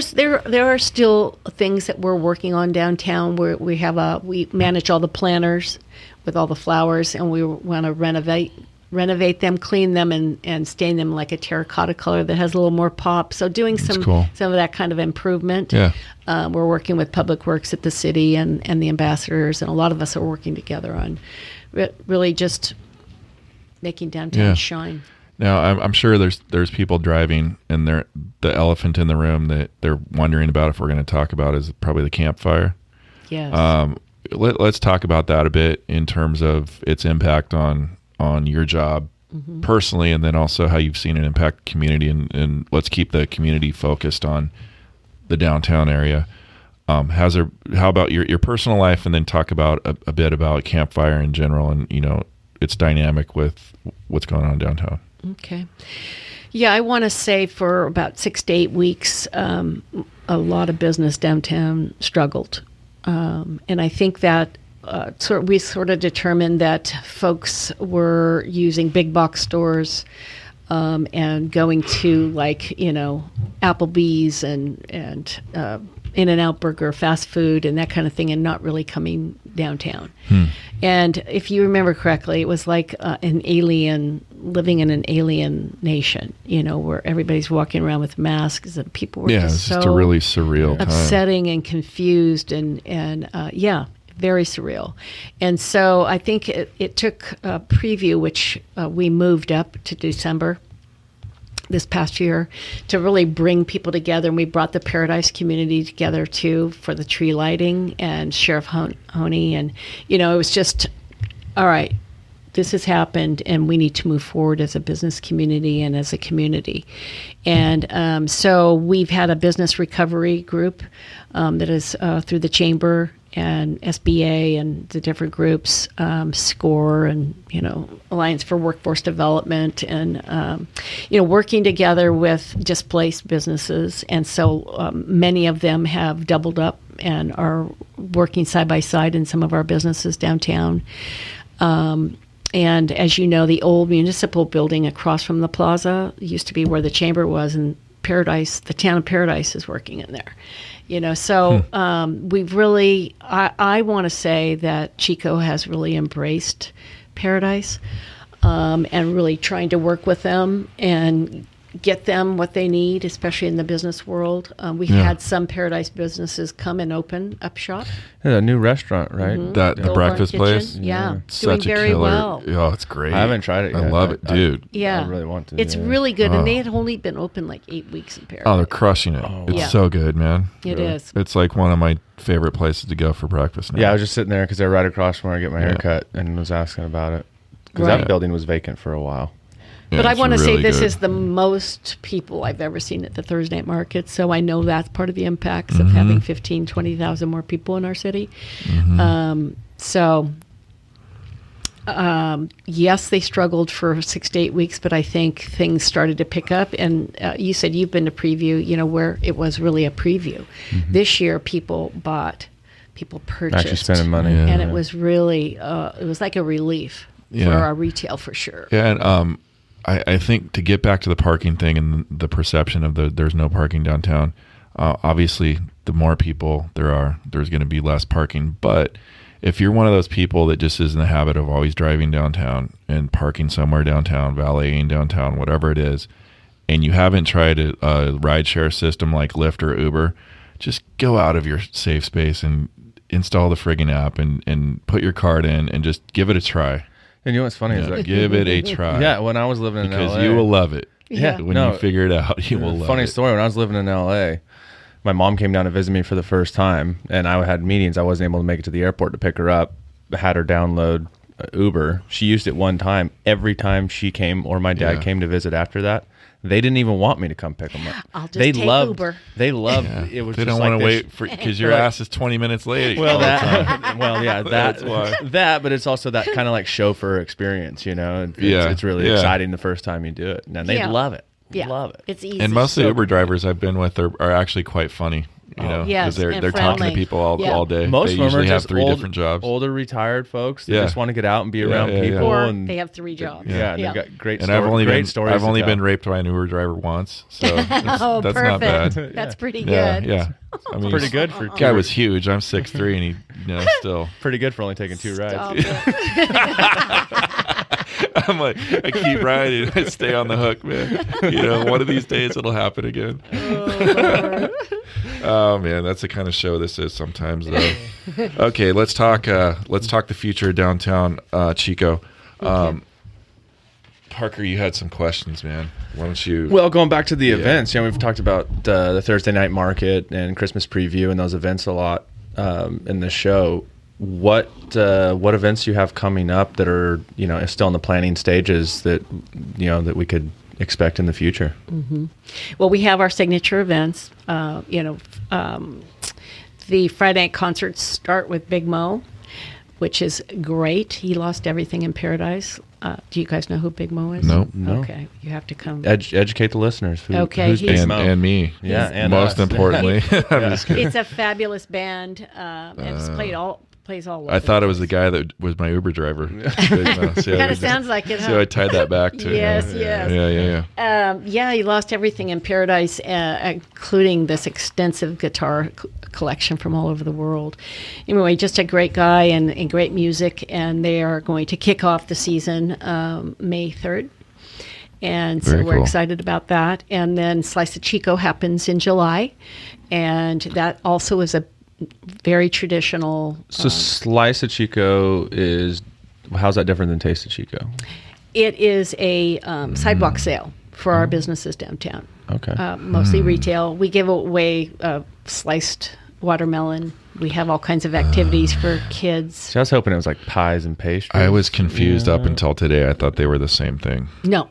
are still things that we're working on downtown where we manage all the planters with all the flowers, and we want to renovate them, clean them, and stain them like a terracotta color that has a little more pop. So doing some cool. of that kind of improvement. Yeah. We're working with Public Works at the city and the ambassadors, and a lot of us are working together on really just making downtown Yeah. shine. Now, I'm sure there's people driving, and the elephant in the room that they're wondering about if we're going to talk about is probably the campfire. Yes. Let's talk about that a bit in terms of its impact on your job personally, and then also how you've seen it impact the community, and let's keep the community focused on the downtown area. How about your personal life, and then talk about a bit about campfire in general, and you know its dynamic with what's going on downtown. Okay. Yeah, I want to say for about 6 to 8 weeks, a lot of business downtown struggled. And I think that we sort of determined that folks were using big box stores and going to, like, you know, Applebee's and In-N-Out Burger, fast food, and that kind of thing, and not really coming downtown. And if you remember correctly, it was like an alien living in an alien nation, you know, where everybody's walking around with masks and people were Yeah, just it's so just a really surreal time. upsetting and confused and yeah, very surreal. And so I think it took a preview, which we moved up to December this past year, to really bring people together. And we brought the Paradise community together too for the tree lighting, and Sheriff Honey. And, you know, it was just, all right, this has happened and we need to move forward as a business community and as a community. And so we've had a business recovery group that is through the chamber and SBA and the different groups, SCORE and, you know, Alliance for Workforce Development, and, you know, working together with displaced businesses. And so many of them have doubled up and are working side by side in some of our businesses downtown. And as you know, the old municipal building across from the plaza used to be where the chamber was, and Paradise, the town of Paradise, is working in there. You know, so we've really, I want to say that Chico has really embraced Paradise and really trying to work with them and get them what they need, especially in the business world. We've had some Paradise businesses come and open up shop. Yeah, a new restaurant, right? The Gold breakfast Barn place. Kitchen. Yeah, doing Such a very killer. well. Oh, it's great. I haven't tried it yet. I love it, dude. Yeah, I really want to. It's yeah. really good, and they had only been open like 8 weeks in Paradise. Oh, they're crushing it. It's Yeah. so good, man. It is. It's like one of my favorite places to go for breakfast now. Yeah, I was just sitting there because they're right across from where I get my Yeah. haircut, and was asking about it because Right. that building was vacant for a while. Yeah, But I it's want to say really this good. is the most people I've ever seen at the Thursday night market. So I know that's part of the impacts of having 15, 20,000 more people in our city. So Yes, they struggled for 6 to 8 weeks, but I think things started to pick up. And you said you've been to preview, where it was really a preview. This year, people purchased. Actually spending money. Yeah. And it was really, it was like a relief for our retail for sure. Yeah, and I think to get back to the parking thing and the perception of there's no parking downtown, obviously the more people there are, there's going to be less parking. But if you're one of those people that just is in the habit of always driving downtown and parking somewhere downtown, valeting downtown, whatever it is, and you haven't tried a rideshare system like Lyft or Uber, just go out of your safe space and install the friggin' app and put your card in and just give it a try. And you know what's funny is that give it a try. Yeah, when I was living in because LA, you will love it. Yeah. When you figure it out, you will love it. Funny story, when I was living in LA, my mom came down to visit me for the first time, and I had meetings. I wasn't able to make it to the airport to pick her up. I had her download Uber. She used it one time. Every time she came or my dad came to visit after that, they didn't even want me to come pick them up. I'll just they take loved Uber. They loved it. Was They just don't like want to this- wait for because your ass is 20 minutes late. Well, all the time. that. Well, yeah, That's why. that. But it's also that kind of like chauffeur experience, It's really exciting the first time you do it, and they Yeah. love it. Yeah. Love it. It's easy. And most of the Uber drivers I've been with are actually quite funny. Yes, because and they're talking to friendly. people all day. Most they of them usually are have just three different jobs. older retired folks that Yeah. just want to get out and be around people, or and they have 3 jobs. yeah, they've got great. And I've only great stories. I've to only tell. been raped by an Uber driver once, so that's, Oh, that's perfect. not bad. That's pretty Yeah, good. yeah. I mean, Pretty good for guy was huge. I'm 6'3", and he, still. pretty good for only taking 2 rides. Stop it. I'm like, I keep riding. I stay on the hook, man. One of these days it'll happen again. Oh man, that's the kind of show this is sometimes, though. Okay, let's talk the future of downtown Chico. Parker, you had some questions, man. Why don't you? Well, going back to the events, we've talked about the Thursday night market and Christmas preview and those events a lot in the show. What events you have coming up that are still in the planning stages that that we could expect in the future? Mm-hmm. Well, we have our signature events. The Friday night concerts start with Big Mo, which is great. He lost everything in paradise. Do you guys know who Big Mo is? No. Okay, you have to come. Educate the listeners. Okay, who's he's- Big and, Mo? and me. Yeah, and most us. importantly. I'm just kidding. It's a fabulous band, and it's plays all over. I thought the it was the place. guy that was my Uber driver. Kind of sounds like it, huh? So I tied that back to. Yes, yes. Yeah. He lost everything in paradise, including this extensive guitar collection from all over the world. Anyway, just a great guy and great music, and they are going to kick off the season May 3rd. And so Very we're cool. excited about that. And then Slice of Chico happens in July, and that also is a very traditional. So Slice of Chico is, how's that different than Taste of Chico? It is a sidewalk sale for our businesses downtown. Okay. Mostly retail. We give away sliced watermelon. We have all kinds of activities for kids. So I was hoping it was like pies and pastries. I was confused up until today. I thought they were the same thing. No.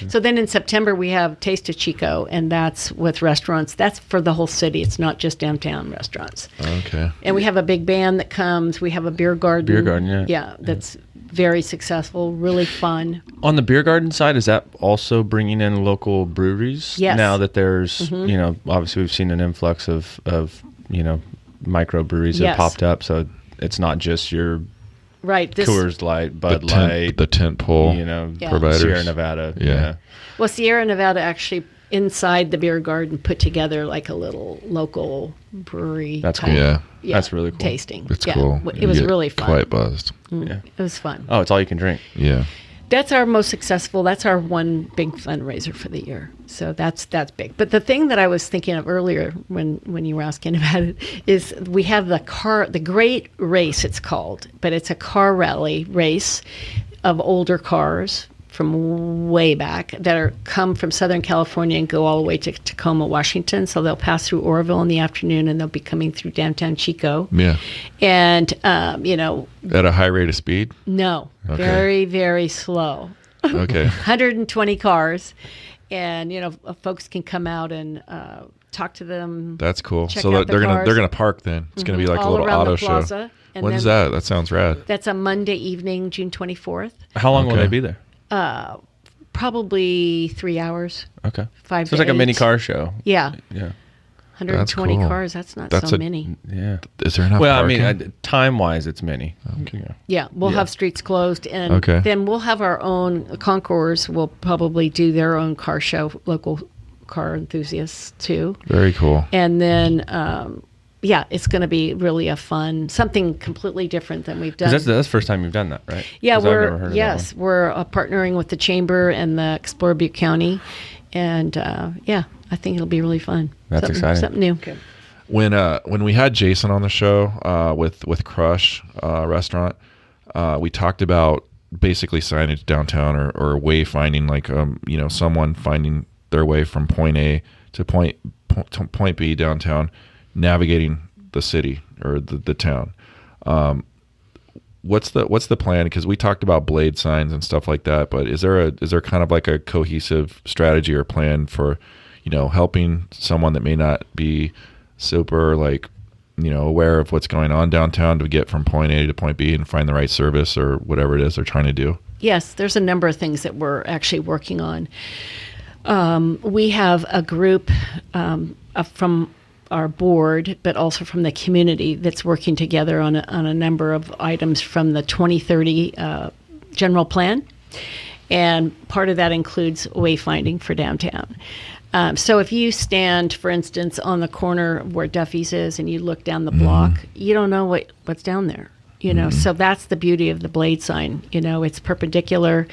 So then in September we have Taste of Chico, and that's with restaurants. That's for the whole city. It's not just downtown restaurants. Okay. And we have a big band that comes. We have a beer garden. Beer garden, yeah. Yeah, that's very successful, really fun. On the beer garden side, is that also bringing in local breweries? Yes. Now that there's, obviously we've seen an influx of microbreweries that Yes. popped up. So it's not just your Right. This Coors Light, Bud Light, The tent pole Yeah. providers. Sierra Nevada. Yeah. Well, Sierra Nevada actually inside the beer garden put together like a little local brewery. That's type- cool. Yeah. That's really cool. Tasting. It's Yeah. cool. It You was get really fun. Quite buzzed. Yeah. It was fun. Oh, it's all you can drink. Yeah. That's our most successful. That's our one big fundraiser for the year. So that's big. But the thing that I was thinking of earlier when you were asking about it is we have the Great Race, it's called, but it's a car rally race of older cars from way back that come from Southern California and go all the way to Tacoma, Washington. So they'll pass through Oroville in the afternoon, and they'll be coming through downtown Chico. Yeah. And At a high rate of speed. no, Okay. very, very slow. Okay. 120 cars, and folks can come out and talk to them. That's cool. Check So out they're the gonna cars. park then. It's gonna be like a all little around auto the show. plaza, And When is that? That sounds rad. That's a Monday evening, June 24th. How long will Okay. they be there? Probably 3 hours. Okay. 5 So to it's like a mini 8. car show. Yeah. Yeah. 120 cool. cars. That's not That's so many. Yeah. Is there enough Well, parking? I mean, time-wise, it's many. Okay. Yeah, we'll have streets closed, and Okay. then we'll have our own concours. Will probably do their own car show, local car enthusiasts too. Very cool. And then, it's going to be really a fun, something completely different than we've done. That's the first time you've done that, right? Yeah, 'Cause I've never heard of that yes, one. we're partnering with the Chamber and the Explorer Butte County, and I think it'll be really fun. That's exciting. Something new. When we had Jason on the show with Crush restaurant, we talked about basically signage downtown or wayfinding, like someone finding their way from point A to point B downtown, navigating the city or the town. What's the plan? Because we talked about blade signs and stuff like that, but is there kind of like a cohesive strategy or plan for helping someone that may not be super aware of what's going on downtown to get from point A to point B and find the right service or whatever it is they're trying to do? Yes, there's a number of things that we're actually working on. We have a group from our board, but also from the community that's working together on a number of items from the 2030 general plan. And part of that includes wayfinding for downtown. So if you stand, for instance, on the corner where Duffy's is and you look down the block, you don't know what's down there. So that's the beauty of the blade sign. It's perpendicular,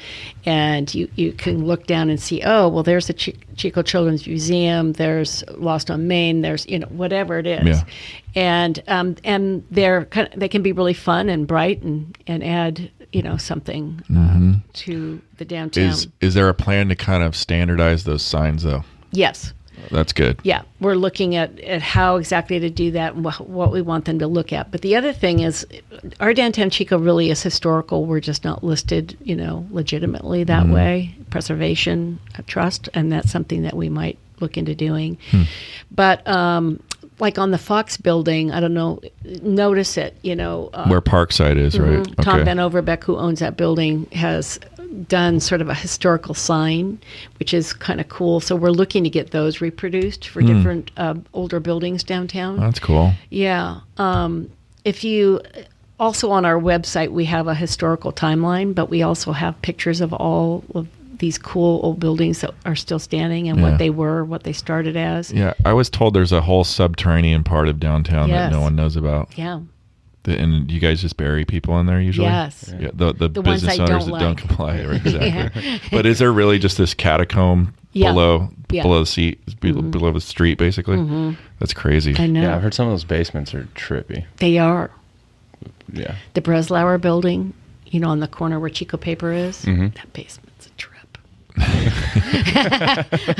and you can look down and see, oh, well, there's the Chico Children's Museum, there's Lost on Main, there's whatever it is, Yeah. and they can be really fun and bright and add something to the downtown. Is there a plan to kind of standardize those signs though? Yes. That's good. Yeah, we're looking at how exactly to do that and what we want them to look at. But the other thing is, our downtown Chico really is historical. We're just not listed, legitimately that way. Preservation, trust, and that's something that we might look into doing. But like on the Fox building, I don't know, notice it, Where Parkside is, right? Tom Okay. Van Overbeck, who owns that building, has done sort of a historical sign, which is kind of cool. So we're looking to get those reproduced for different older buildings downtown. That's cool. Yeah. If you also on our website, we have a historical timeline, but we also have pictures of all of these cool old buildings that are still standing and Yeah. what they were, what they started as. Yeah, I was told there's a whole subterranean part of downtown that no Yes. one knows about. Yeah. And you guys just bury people in there usually? Yes. Yeah, the ones business I owners don't that don't like. comply. Exactly. Yeah. But is there really just this catacomb Yeah. below Yeah. below the seat, below the street, basically? That's crazy. I know. Yeah, I've heard some of those basements are trippy. They are. Yeah. The Breslauer building, on the corner where Chico Paper is, that basement's a trip.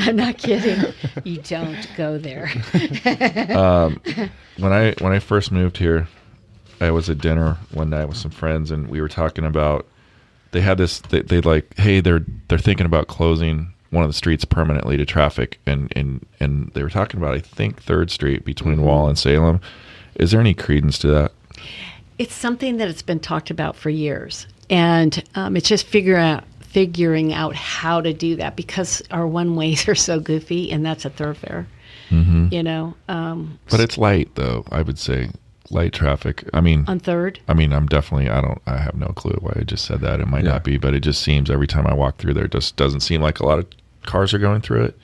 I'm not kidding. You don't go there. When I first moved here, I was at dinner one night with some friends, and we were talking about they had this. They like, hey, they're thinking about closing one of the streets permanently to traffic, and they were talking about, I think, 3rd Street between Wall and Salem. Is there any credence to that? It's something that it's been talked about for years, and it's just figuring out how to do that, because our one ways are so goofy, and that's a thoroughfare. But it's light, though. I would say light traffic. I mean, On 3rd. I have no clue why I just said that. It might not be, but it just seems every time I walk through there, it just doesn't seem like a lot of cars are going through it.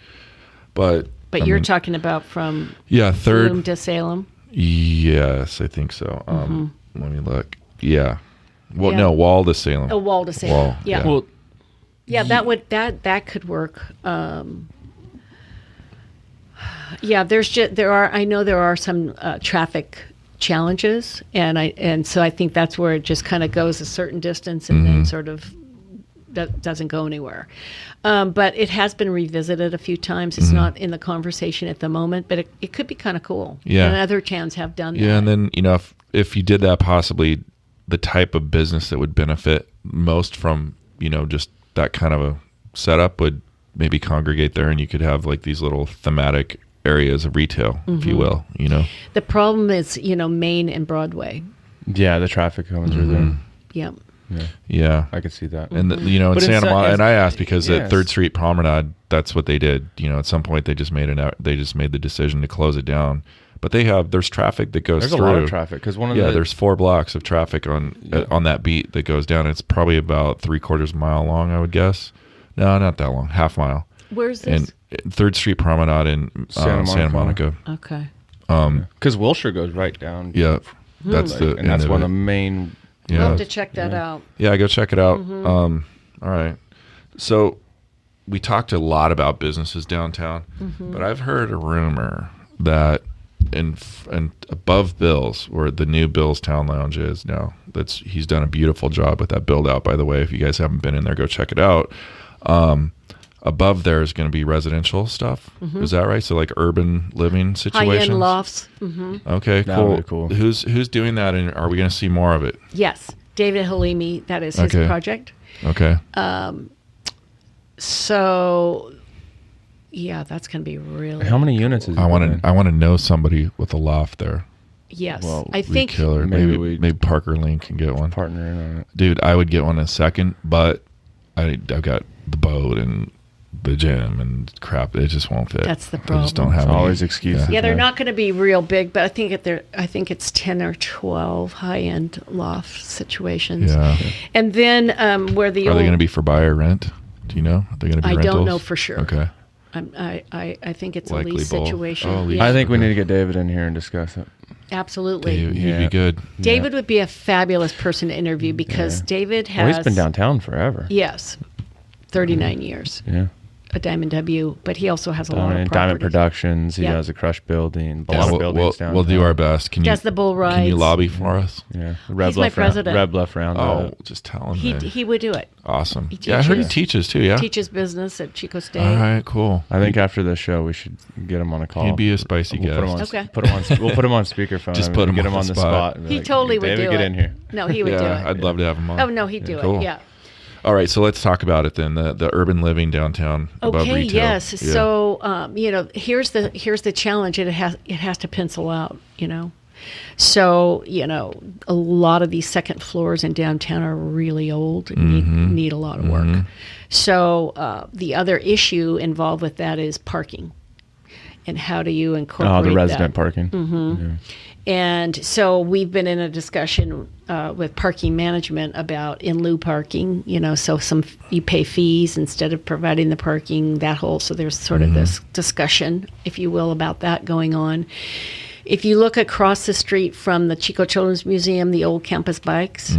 But You're talking about from 3rd Bloom to Salem. Yes, I think so. Let me look. Yeah. Well, Yeah. no, Wall to Salem. A Wall to Salem. Wall, Yeah. yeah. Well, that could work. I know there are some traffic challenges, and so I think that's where it just kind of goes a certain distance and then sort of doesn't go anywhere. But it has been revisited a few times. It's not in the conversation at the moment, but it could be kind of cool. Yeah. And other towns have done that. Yeah, and then if you did that, possibly the type of business that would benefit most from just that kind of a setup would maybe congregate there, and you could have like these little thematic areas of retail, if you will. The problem is, Main and Broadway. Yeah, the traffic coming through there. Yep. Yeah. I could see that. And in But Santa Monica, and I asked because yes. at 3rd Street Promenade, that's what they did. At some point they just made the decision to close it down. But there's traffic that goes There's through. a lot of traffic because there's 4 blocks of traffic on that beat that goes down. It's probably about 3/4 mile long, I would guess. No, not that long, half mile. Where's this? And 3rd Street Promenade in Santa Monica. Okay. because Wilshire goes right down. Yeah, that's and that's one of the main. We'll Yeah, have to check that out. yeah, go check it out. All right, so we talked a lot about businesses downtown, but I've heard a rumor that in above Bill's, where the new Bill's Town Lounge is now, he's done a beautiful job with that build out. By the way, if you guys haven't been in there, go check it out. Above there is going to be residential stuff. Is that right? So like urban living situations, High-end lofts. Okay, That cool. would be cool. Who's doing that, and are we going to see more of it? Yes. David Halimi, that is his Okay. project. Okay. So, yeah, that's going to be really How many units is it? I want to know somebody with a loft there. Yes. Well, I We think killer. maybe Maybe Parker Link can get one. partner in on it. Dude, I would get one in a second, but I've got the boat and the gym and crap. It just won't fit. That's the I just don't problem. have any. Always excuses. yeah, they're Yeah. not going to be real big, but I think it's 10 or 12 high-end loft situations. Yeah. And then where the Are old they going to be for buy or rent? Do you know? Are they going to be I rentals? don't know for sure. Okay. I think it's Likely a lease both. situation. Oh, lease. Yeah, I think we need to get David in here and discuss it. absolutely. He'd Yeah. be good. David would be a fabulous person to interview because Yeah. David Well, has he's been downtown forever. Yes, 39 years. Yeah. A Diamond W, but he also has a lot of Diamond properties. Productions. He Yep. has a Crush building. A Yeah, lot of we'll, buildings downtown. we'll do our best. Can Does you the bull Can you rides. lobby for us? Yeah. He's my president. Red Bluff Round. Oh, just tell him. He would do it. Awesome. he Yeah, I heard he teaches. teaches too. Yeah. Teaches business at Chico State. All right. Cool. I think after the show we should get him on a call. He'd be a spicy We'll put him guest. on, Okay. we'll put him on speakerphone. Just and put him get on him on the the spot. spot. and be He like, totally would David, do get it. in here. No, he would do Yeah, it. I'd love to have him on. Oh no, he'd do Cool. it. Yeah. All right, so let's talk about it then. The urban living downtown above Okay. retail. Yes. Yeah. So here's the challenge. It has to pencil out. So a lot of these second floors in downtown are really old and need a lot of work. So the other issue involved with that is parking, and how do you incorporate Oh, the resident that? parking. And so we've been in a discussion with parking management about in lieu parking. So you pay fees instead of providing the parking. So there's sort of this discussion, if you will, about that going on. If you look across the street from the Chico Children's Museum, the old campus bikes,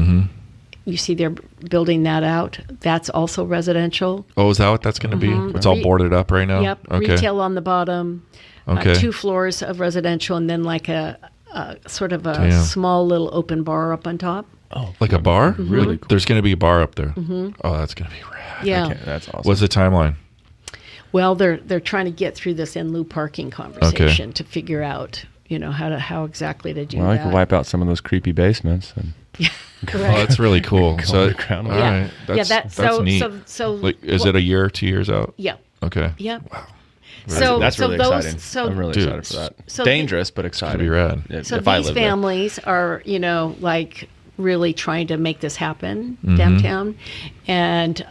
you see they're building that out. That's also residential. Oh, is that what that's going to be? It's all boarded up right now? Yep. Okay. Retail on the bottom. Okay. 2 floors of residential, and then like a sort of a Damn. small little open bar up on top. Like a bar? Really cool. There's going to be a bar up there. Oh, that's going to be rad. Yeah. Okay, that's awesome. What's the timeline? Well, they're trying to get through this in lieu parking conversation to figure out, how exactly to do Well, I that. could wipe out some of those creepy basements. And Oh, that's really cool. Go So, underground. all Yeah. right. That's, Yeah, that's neat. So Like, is it a year, 2 years out? Yeah. Okay. Yeah. Wow. So that's really those, exciting. So I'm really Dude, excited for that. so Dangerous, but exciting. be rad. So If I these lived there. families are, like really trying to make this happen Mm-hmm. downtown, and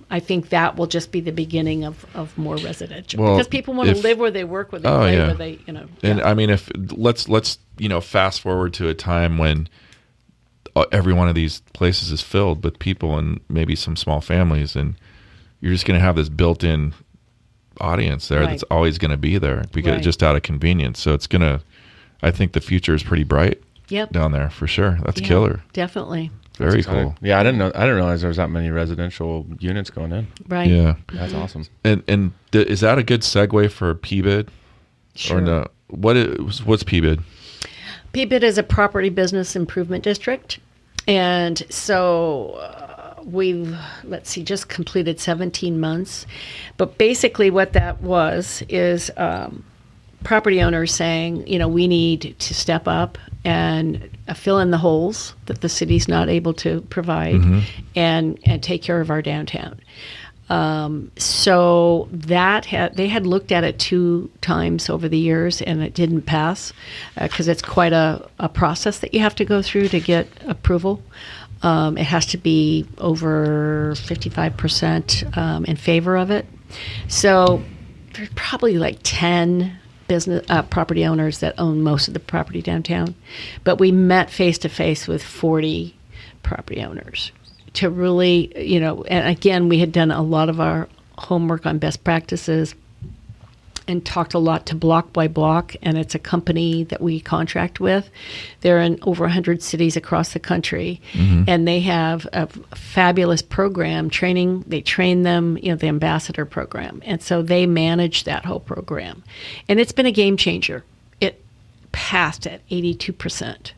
I think that will just be the beginning of more residential Well, because people want to if- live where they work, where they Oh, play, yeah. where they, And I mean, if let's fast forward to a time when every one of these places is filled with people and maybe some small families, and you're just going to have this built-in audience there Right. that's always going to be there because Right. just out of convenience. So it's going to. I think the future is pretty bright Yep. down there for sure. That's Yeah, killer. definitely. Very Exciting. cool. Yeah, I didn't realize there was that many residential units going in. Right. Yeah. That's awesome. And is that a good segue for PBID? Sure. Or no? What's PBID? PBID is a property business improvement district. And so we've, just completed 17 months. But basically what that was is property owners saying, we need to step up and fill in the holes that the city's not able to provide and take care of our downtown. So they had looked at it 2 times over the years, and it didn't pass because it's quite a process that you have to go through to get approval. It has to be over 55% in favor of it. So there's probably like 10 business property owners that own most of the property downtown, but we met face to face with 40 property owners to really, and again, we had done a lot of our homework on best practices and talked a lot to Block by Block, and it's a company that we contract with. They're in over 100 cities across the country, and they have a fabulous program training. They train them, the ambassador program, and so they manage that whole program. And it's been a game changer. It passed at 82%,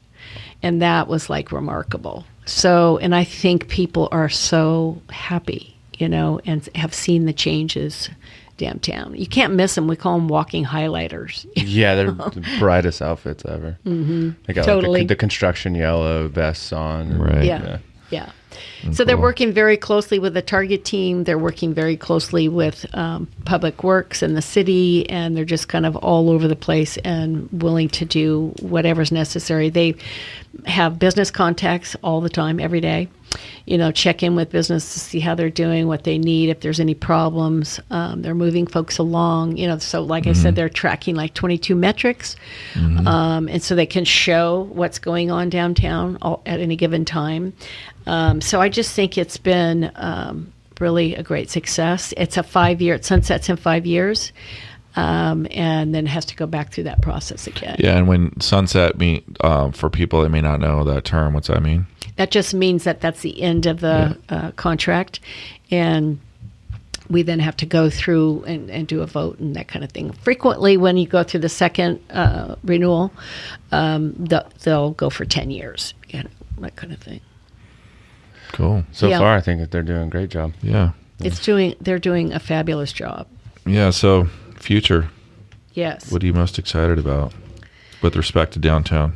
and that was like remarkable. So, and I think people are so happy, and have seen the changes downtown. You can't miss them. We call them walking highlighters. Yeah, they're the brightest outfits ever. They got Totally. like the construction yellow vests on. Right. Yeah. So they're working very closely with the Target team. They're working very closely with Public Works and the city, and they're just kind of all over the place and willing to do whatever's necessary. They have business contacts all the time, every day. Check in with business to see how they're doing, what they need, if there's any problems. They're moving folks along. So like I said, they're tracking like 22 metrics, and so they can show what's going on downtown at any given time. So I just think it's been really a great success. It's a 5-year. It sunsets in 5 years, and then has to go back through that process again. Yeah, and when sunset for people that may not know that term, what's that mean? That just means that that's the end of the contract, and we then have to go through and do a vote and that kind of thing. Frequently, when you go through the second renewal, they'll go for 10 years, that kind of thing. Cool. So far, I think that they're doing a great job. Yeah. They're doing a fabulous job. Yeah, so future. Yes. What are you most excited about with respect to downtown?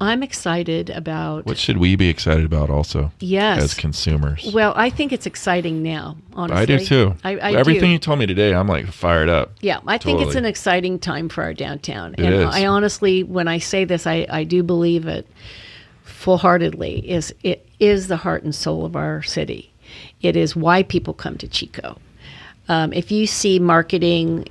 I'm excited about... What should we be excited about also? Yes. As consumers? Well, I think it's exciting now, honestly. I do too. I Everything do. you told me today, I'm like fired up. Yeah, I think it's Totally. an exciting time for our downtown. It And is. I honestly, when I say this, I do believe it full-heartedly. It is the heart and soul of our city. It is why people come to Chico. If you see marketing,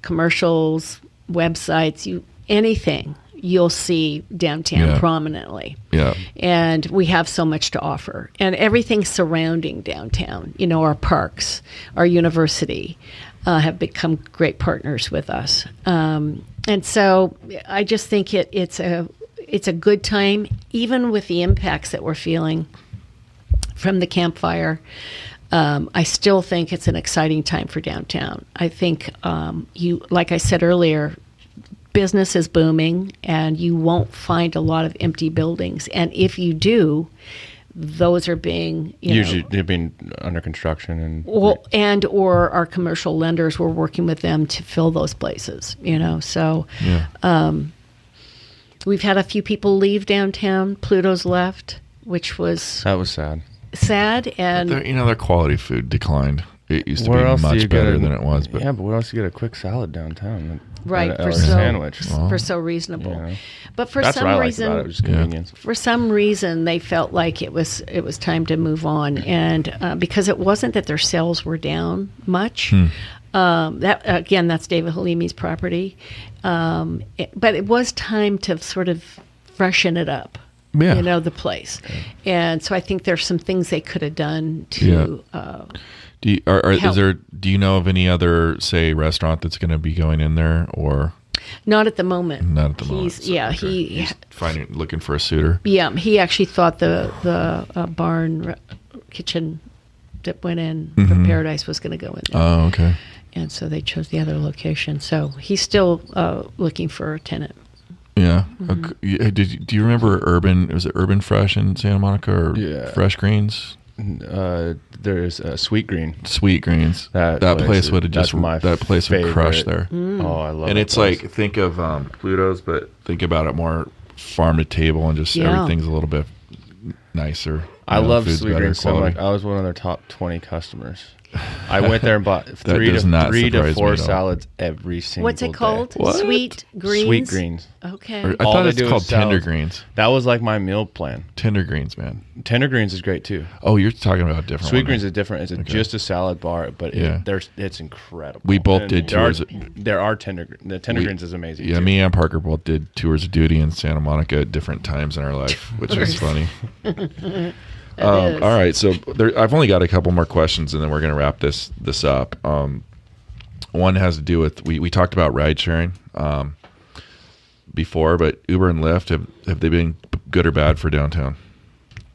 commercials, websites, anything, you'll see downtown prominently. Yeah. And we have so much to offer. And everything surrounding downtown, our parks, our university, have become great partners with us. And so I just think it's a good time, even with the impacts that we're feeling from the campfire. I still think it's an exciting time for downtown. I think like I said earlier, business is booming, and you won't find a lot of empty buildings. And if you do, those are being Usually they're being under construction or our commercial lenders, we're working with them to fill those places. So we've had a few people leave downtown. Pluto's left, which was that was sad. And Their quality food declined. It used to Where be else do much you better get than it was. But yeah, but where else do you get a quick salad downtown? right, or a sandwich. for so reasonable. Yeah. But for That's some what I liked reason, about it, just convenience. for some reason, they felt like it was time to move on, and because it wasn't that their sales were down much. That's David Halimi's property, but it was time to sort of freshen it up. Yeah. The place, and so I think there's some things they could have done to. Do you know of any other, say, restaurant that's going to be going in there, or Not at the moment. not at the moment? He's looking for a suitor. Yeah, he actually thought the barn kitchen that went in for Paradise was going to go in there. Oh, okay. And so they chose the other location. So he's still looking for a tenant. Yeah. Okay. Do you remember Was it Urban Fresh in Santa Monica, or Fresh Greens? There's Sweet Green. Sweet Greens. That place would have just that place would crush there. Oh, I love it. And it's place. like, think of Pluto's, but think about it more farm to table, and just everything's a little bit nicer. I love food's Sweet better Green so quality. much. I was one of their top 20 customers. I went there and bought three does to not surprise me 4 at all. salads every single What's it day. called? What? Sweet greens. Sweet greens. Okay. Or- I All thought they it's do called is tender salads. greens. That was like my meal plan. Tender greens, man. Tender greens is great too. Oh, you're talking about a different Sweet one. greens is different. It's just a salad bar, but Yeah. it's incredible. We both And did there are- tours. There are the tender greens is amazing. Yeah, too. me and Parker both did tours of duty in Santa Monica at different times in our life, which was funny. All right, so I've only got a couple more questions, and then we're going to wrap this up. One has to do with we talked about ride sharing before, but Uber and Lyft have they been good or bad for downtown?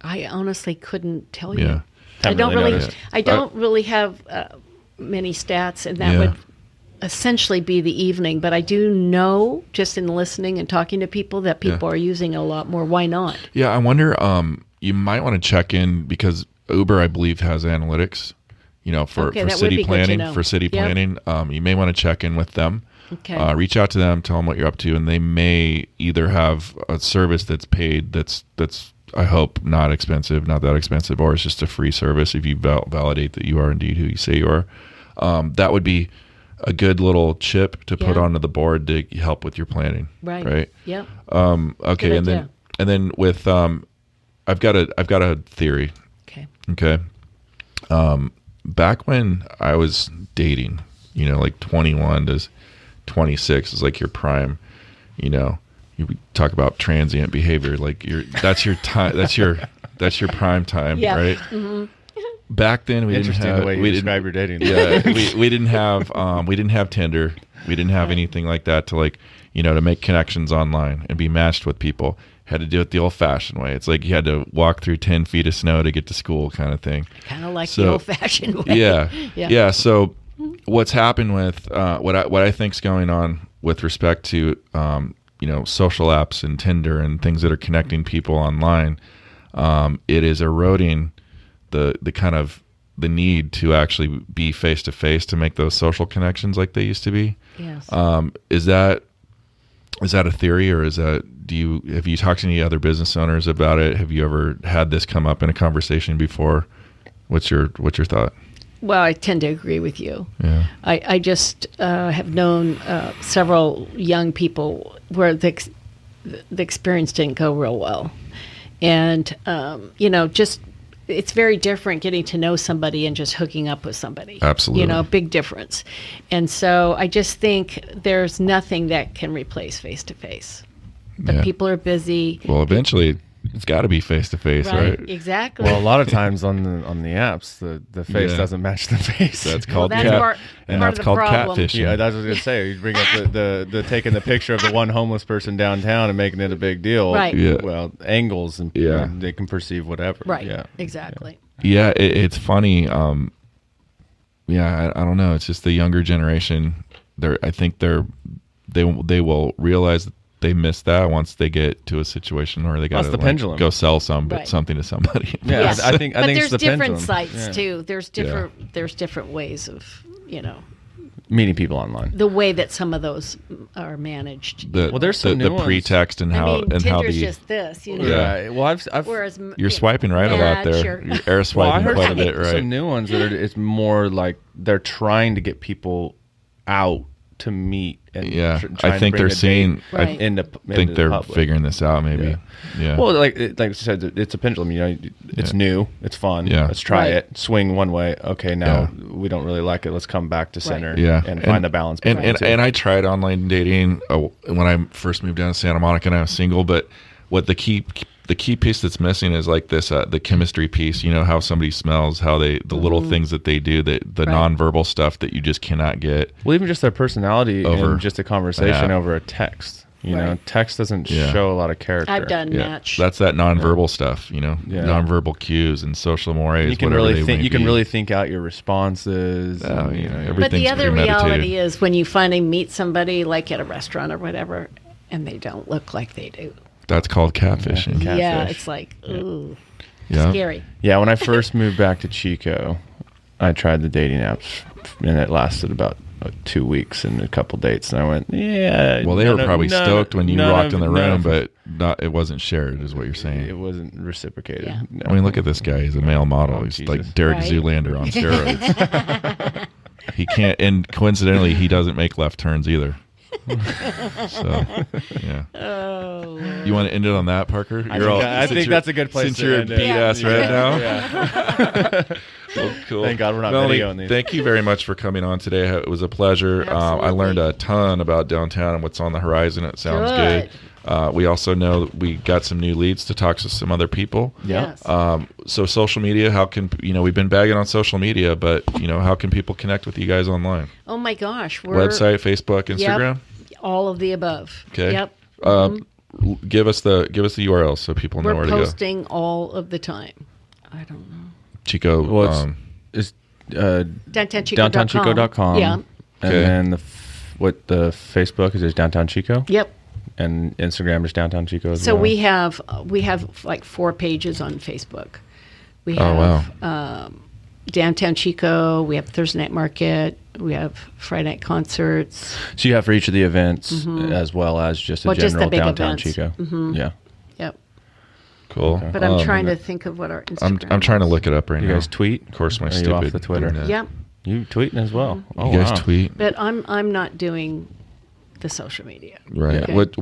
I honestly couldn't tell you. Yeah. I Haven't don't really really. noticed. I don't really have many stats, and that would essentially be the evening. But I do know, just in listening and talking to people, that people are using a lot more. Why not? Yeah, I wonder. You might want to check in because Uber, I believe, has analytics. For Okay, that would city be good to planning. know. For city Yep. planning, you may want to check in with them. Okay. Reach out to them, tell them what you're up to, and they may either have a service that's paid that's I hope not that expensive, or it's just a free service if you validate that you are indeed who you say you are. That would be a good little chip to put Yeah. onto the board to help with your planning. Right. Yep. Okay, Good and idea. then with I've got a theory. Okay. Okay. Back when I was dating, like 21 to 26 is like your prime, you talk about transient behavior, like that's your time, that's your prime time, Yeah. right? Mm-hmm. Back then we didn't Interesting have the way you describe your dating. yeah, we didn't have Tinder. We didn't have anything like that to to make connections online and be matched with people. Had to do it the old-fashioned way. It's like you had to walk through 10 feet of snow to get to school, kind of thing. Kind of like the old-fashioned way. Yeah. So what's happened with what I think's going on with respect to social apps and Tinder and things that are connecting people online, it is eroding the kind of the need to actually be face to face to make those social connections like they used to be. Yes. Is that a theory, or have you talked to any other business owners about it? Have you ever had this come up in a conversation before? What's your thought? Well, I tend to agree with you. Yeah. I just have known several young people where the experience didn't go real well. And, just it's very different getting to know somebody and just hooking up with somebody. Absolutely. Big difference. And so I just think there's nothing that can replace face-to-face. But people are busy. Well, eventually it's got to be face to face, right? Exactly. Well, a lot of times on the apps, the face doesn't match the face. That's called that's part and of that's the called problem. catfishing. Yeah, that's what I was gonna say. You bring up the taking the picture of the one homeless person downtown and making it a big deal. Right. Yeah. Well, angles and they can perceive whatever. Right. Yeah. Exactly. Yeah, it's funny. I don't know. It's just the younger generation. I think they will realize that they miss that once they get to a situation where they got the pendulum. go sell something to somebody. Yeah, Yes. I think But it's there's the different pendulum. sites Yeah. too. There's different ways of, Meeting people online. the way that some of those are managed. there's some new the ones. pretext and how Tinder's the just this, Yeah. Well, I've Whereas you're swiping right a lot there. You're air I swiping heard quite a bit, some right? new ones that it's more like they're trying to get people out to meet. And Yeah, trying I to think bring they're a date seeing. Right. I into think they're the public. figuring this out. Maybe. Yeah. Well, like I said, it's a pendulum. It's new, it's fun. Yeah. Let's try Right. it. Swing one way. Okay, now we don't really like it. Let's come back to center. Yeah, and find the balance. And between the two. and I tried online dating when I first moved down to Santa Monica, and I was single. But what the key piece that's missing is like this the chemistry piece. How somebody smells, how the little things that they do, the nonverbal stuff that you just cannot get. well, even just their personality Over and just a conversation an app. over a text. You know, Right. text doesn't Yeah. show a lot of character. I've done Yeah, match. that's that nonverbal stuff. Yeah. Nonverbal cues and social mores. You can whatever really they think. may You can be. really think out your responses. Oh, and, yeah. everything. But the everything's other premeditated. reality is when you finally meet somebody, like at a restaurant or whatever, and they don't look like they do. That's called catfishing. Yeah. Yeah, Catfish. it's like, ooh, Yeah. scary. Yeah, when I first moved back to Chico, I tried the dating apps, and it lasted about 2 weeks and a couple dates, and I went, yeah. Well, they were probably stoked when you walked in the room, but it wasn't shared, is what you're saying. it wasn't reciprocated. Yeah. No. I mean, look at this guy. He's a male model. Oh, He's Jesus. like Derek Right. Zoolander on steroids. He can't, and coincidentally, he doesn't make left turns either. So, yeah. Oh, You want to end it on that, Parker? I think that's a good place since to you're a end it. beat ass right now. Yeah. Well, cool. Thank God we're not Melanie, videoing these. thank you very much for coming on today. It was a pleasure. I Absolutely. learned a ton about downtown and what's on the horizon. It sounds good. We also know that we got some new leads to talk to some other people. Yeah. Yes. So social media, how can, we've been bagging on social media, but, how can people connect with you guys online? Oh my gosh, Website, Facebook, Instagram? Yep, all of the above. Okay. Yep. Give us the URL so people know We're where to go. posting all of the time. I don't know. Chico. Well, it's DowntownChico.com. DowntownChico.com. Yeah. And Okay. then the Facebook is just Downtown Chico. Yep. And Instagram is Downtown Chico as So well. we have like 4 pages on Facebook. We Oh, have wow. Downtown Chico. We have Thursday night market. We have Friday night concerts. So you have for each of the events as well as just a Well, just the general big Downtown events. Chico. Yeah. Yep. Cool. Okay. But I'm trying to think of what our Instagram. I'm trying to look it up right You now. guys tweet? Of course, my Are you stupid off the Twitter? internet. Yep. You tweeting as well. Oh, You guys wow. tweet, But I'm not doing the social media. right? Okay. Which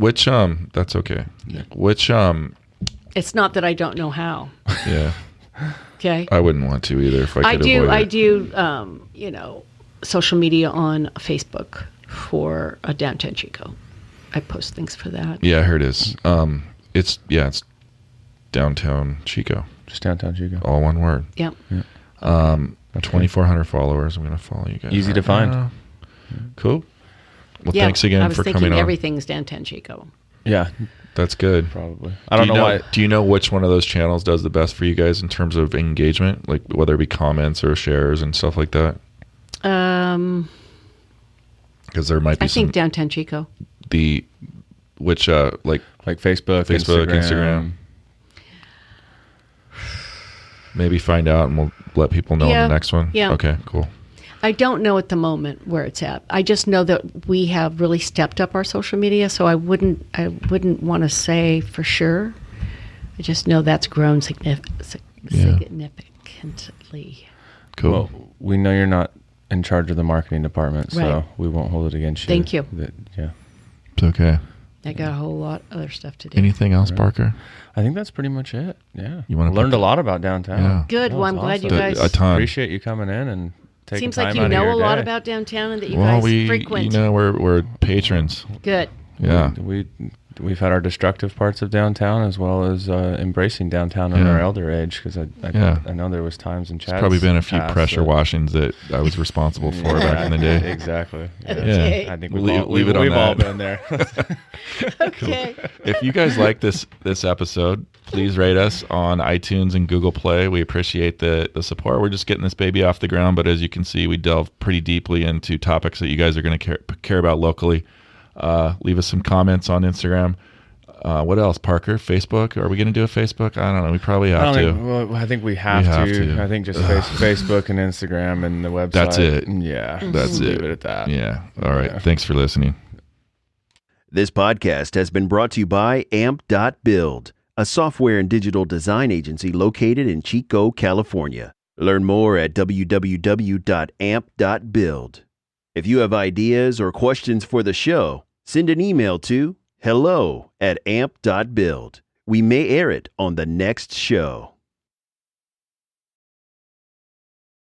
that's okay. Which It's not that I don't know how. yeah, Okay. I wouldn't want to either if I could avoid I it. do social media on Facebook for Downtown Chico. I post things for that. Yeah, here it is. It's Downtown Chico, Just Downtown Chico. all one word. Yep. 2,400 followers. I'm gonna follow you guys. Easy to right find. now. Cool. Well, Yeah, thanks again I was for thinking coming on. everything's Downtown Chico. Yeah, That's good. probably. I don't know why. Do you know which one of those channels does the best for you guys in terms of engagement, like whether it be comments or shares and stuff like that? Because there might be I some think Downtown Chico. like Like Facebook, Instagram. Maybe find out and we'll let people know Yeah, on the next one. yeah. Okay, cool. I don't know at the moment where it's at. I just know that we have really stepped up our social media, so I wouldn't want to say for sure. I just know that's grown significantly. Cool. Well, we know you're not in charge of the marketing department, so Right. we won't hold it against you. Thank you. Yeah. It's okay. I got a whole lot of other stuff to do. Anything else, Parker? I think that's pretty much it. Yeah. You wanna learned put a lot about downtown. Yeah. Good. That Well, I'm was glad you awesome. guys. A ton. Appreciate you coming in and taking Seems time like you out of know your a lot day. about downtown and that you Well, guys frequent. we're patrons. Good. Yeah. We've had our destructive parts of downtown as well as embracing downtown in Yeah. our elder age, because I know there was times in Chad's Probably been a few past pressure that- washings that I was responsible for back in the day. Exactly. Yeah. Okay. I think We'll we've leave it on we've all that. been there. Okay. If you guys like this episode, please rate us on iTunes and Google Play. We appreciate the support. We're just getting this baby off the ground, but as you can see, we delve pretty deeply into topics that you guys are going to care about locally. Leave us some comments on Instagram. What else, Parker? Facebook? Are we going to do a Facebook? I don't know. We probably have to. I think we have, to. I think just Facebook and Instagram and the website. That's it. Yeah. That's just leave it. it at that. Yeah. All right. Yeah. Thanks for listening. This podcast has been brought to you by AMP.build, a software and digital design agency located in Chico, California. Learn more at www.amp.build. If you have ideas or questions for the show, send an email to hello@amp.build. We may air it on the next show.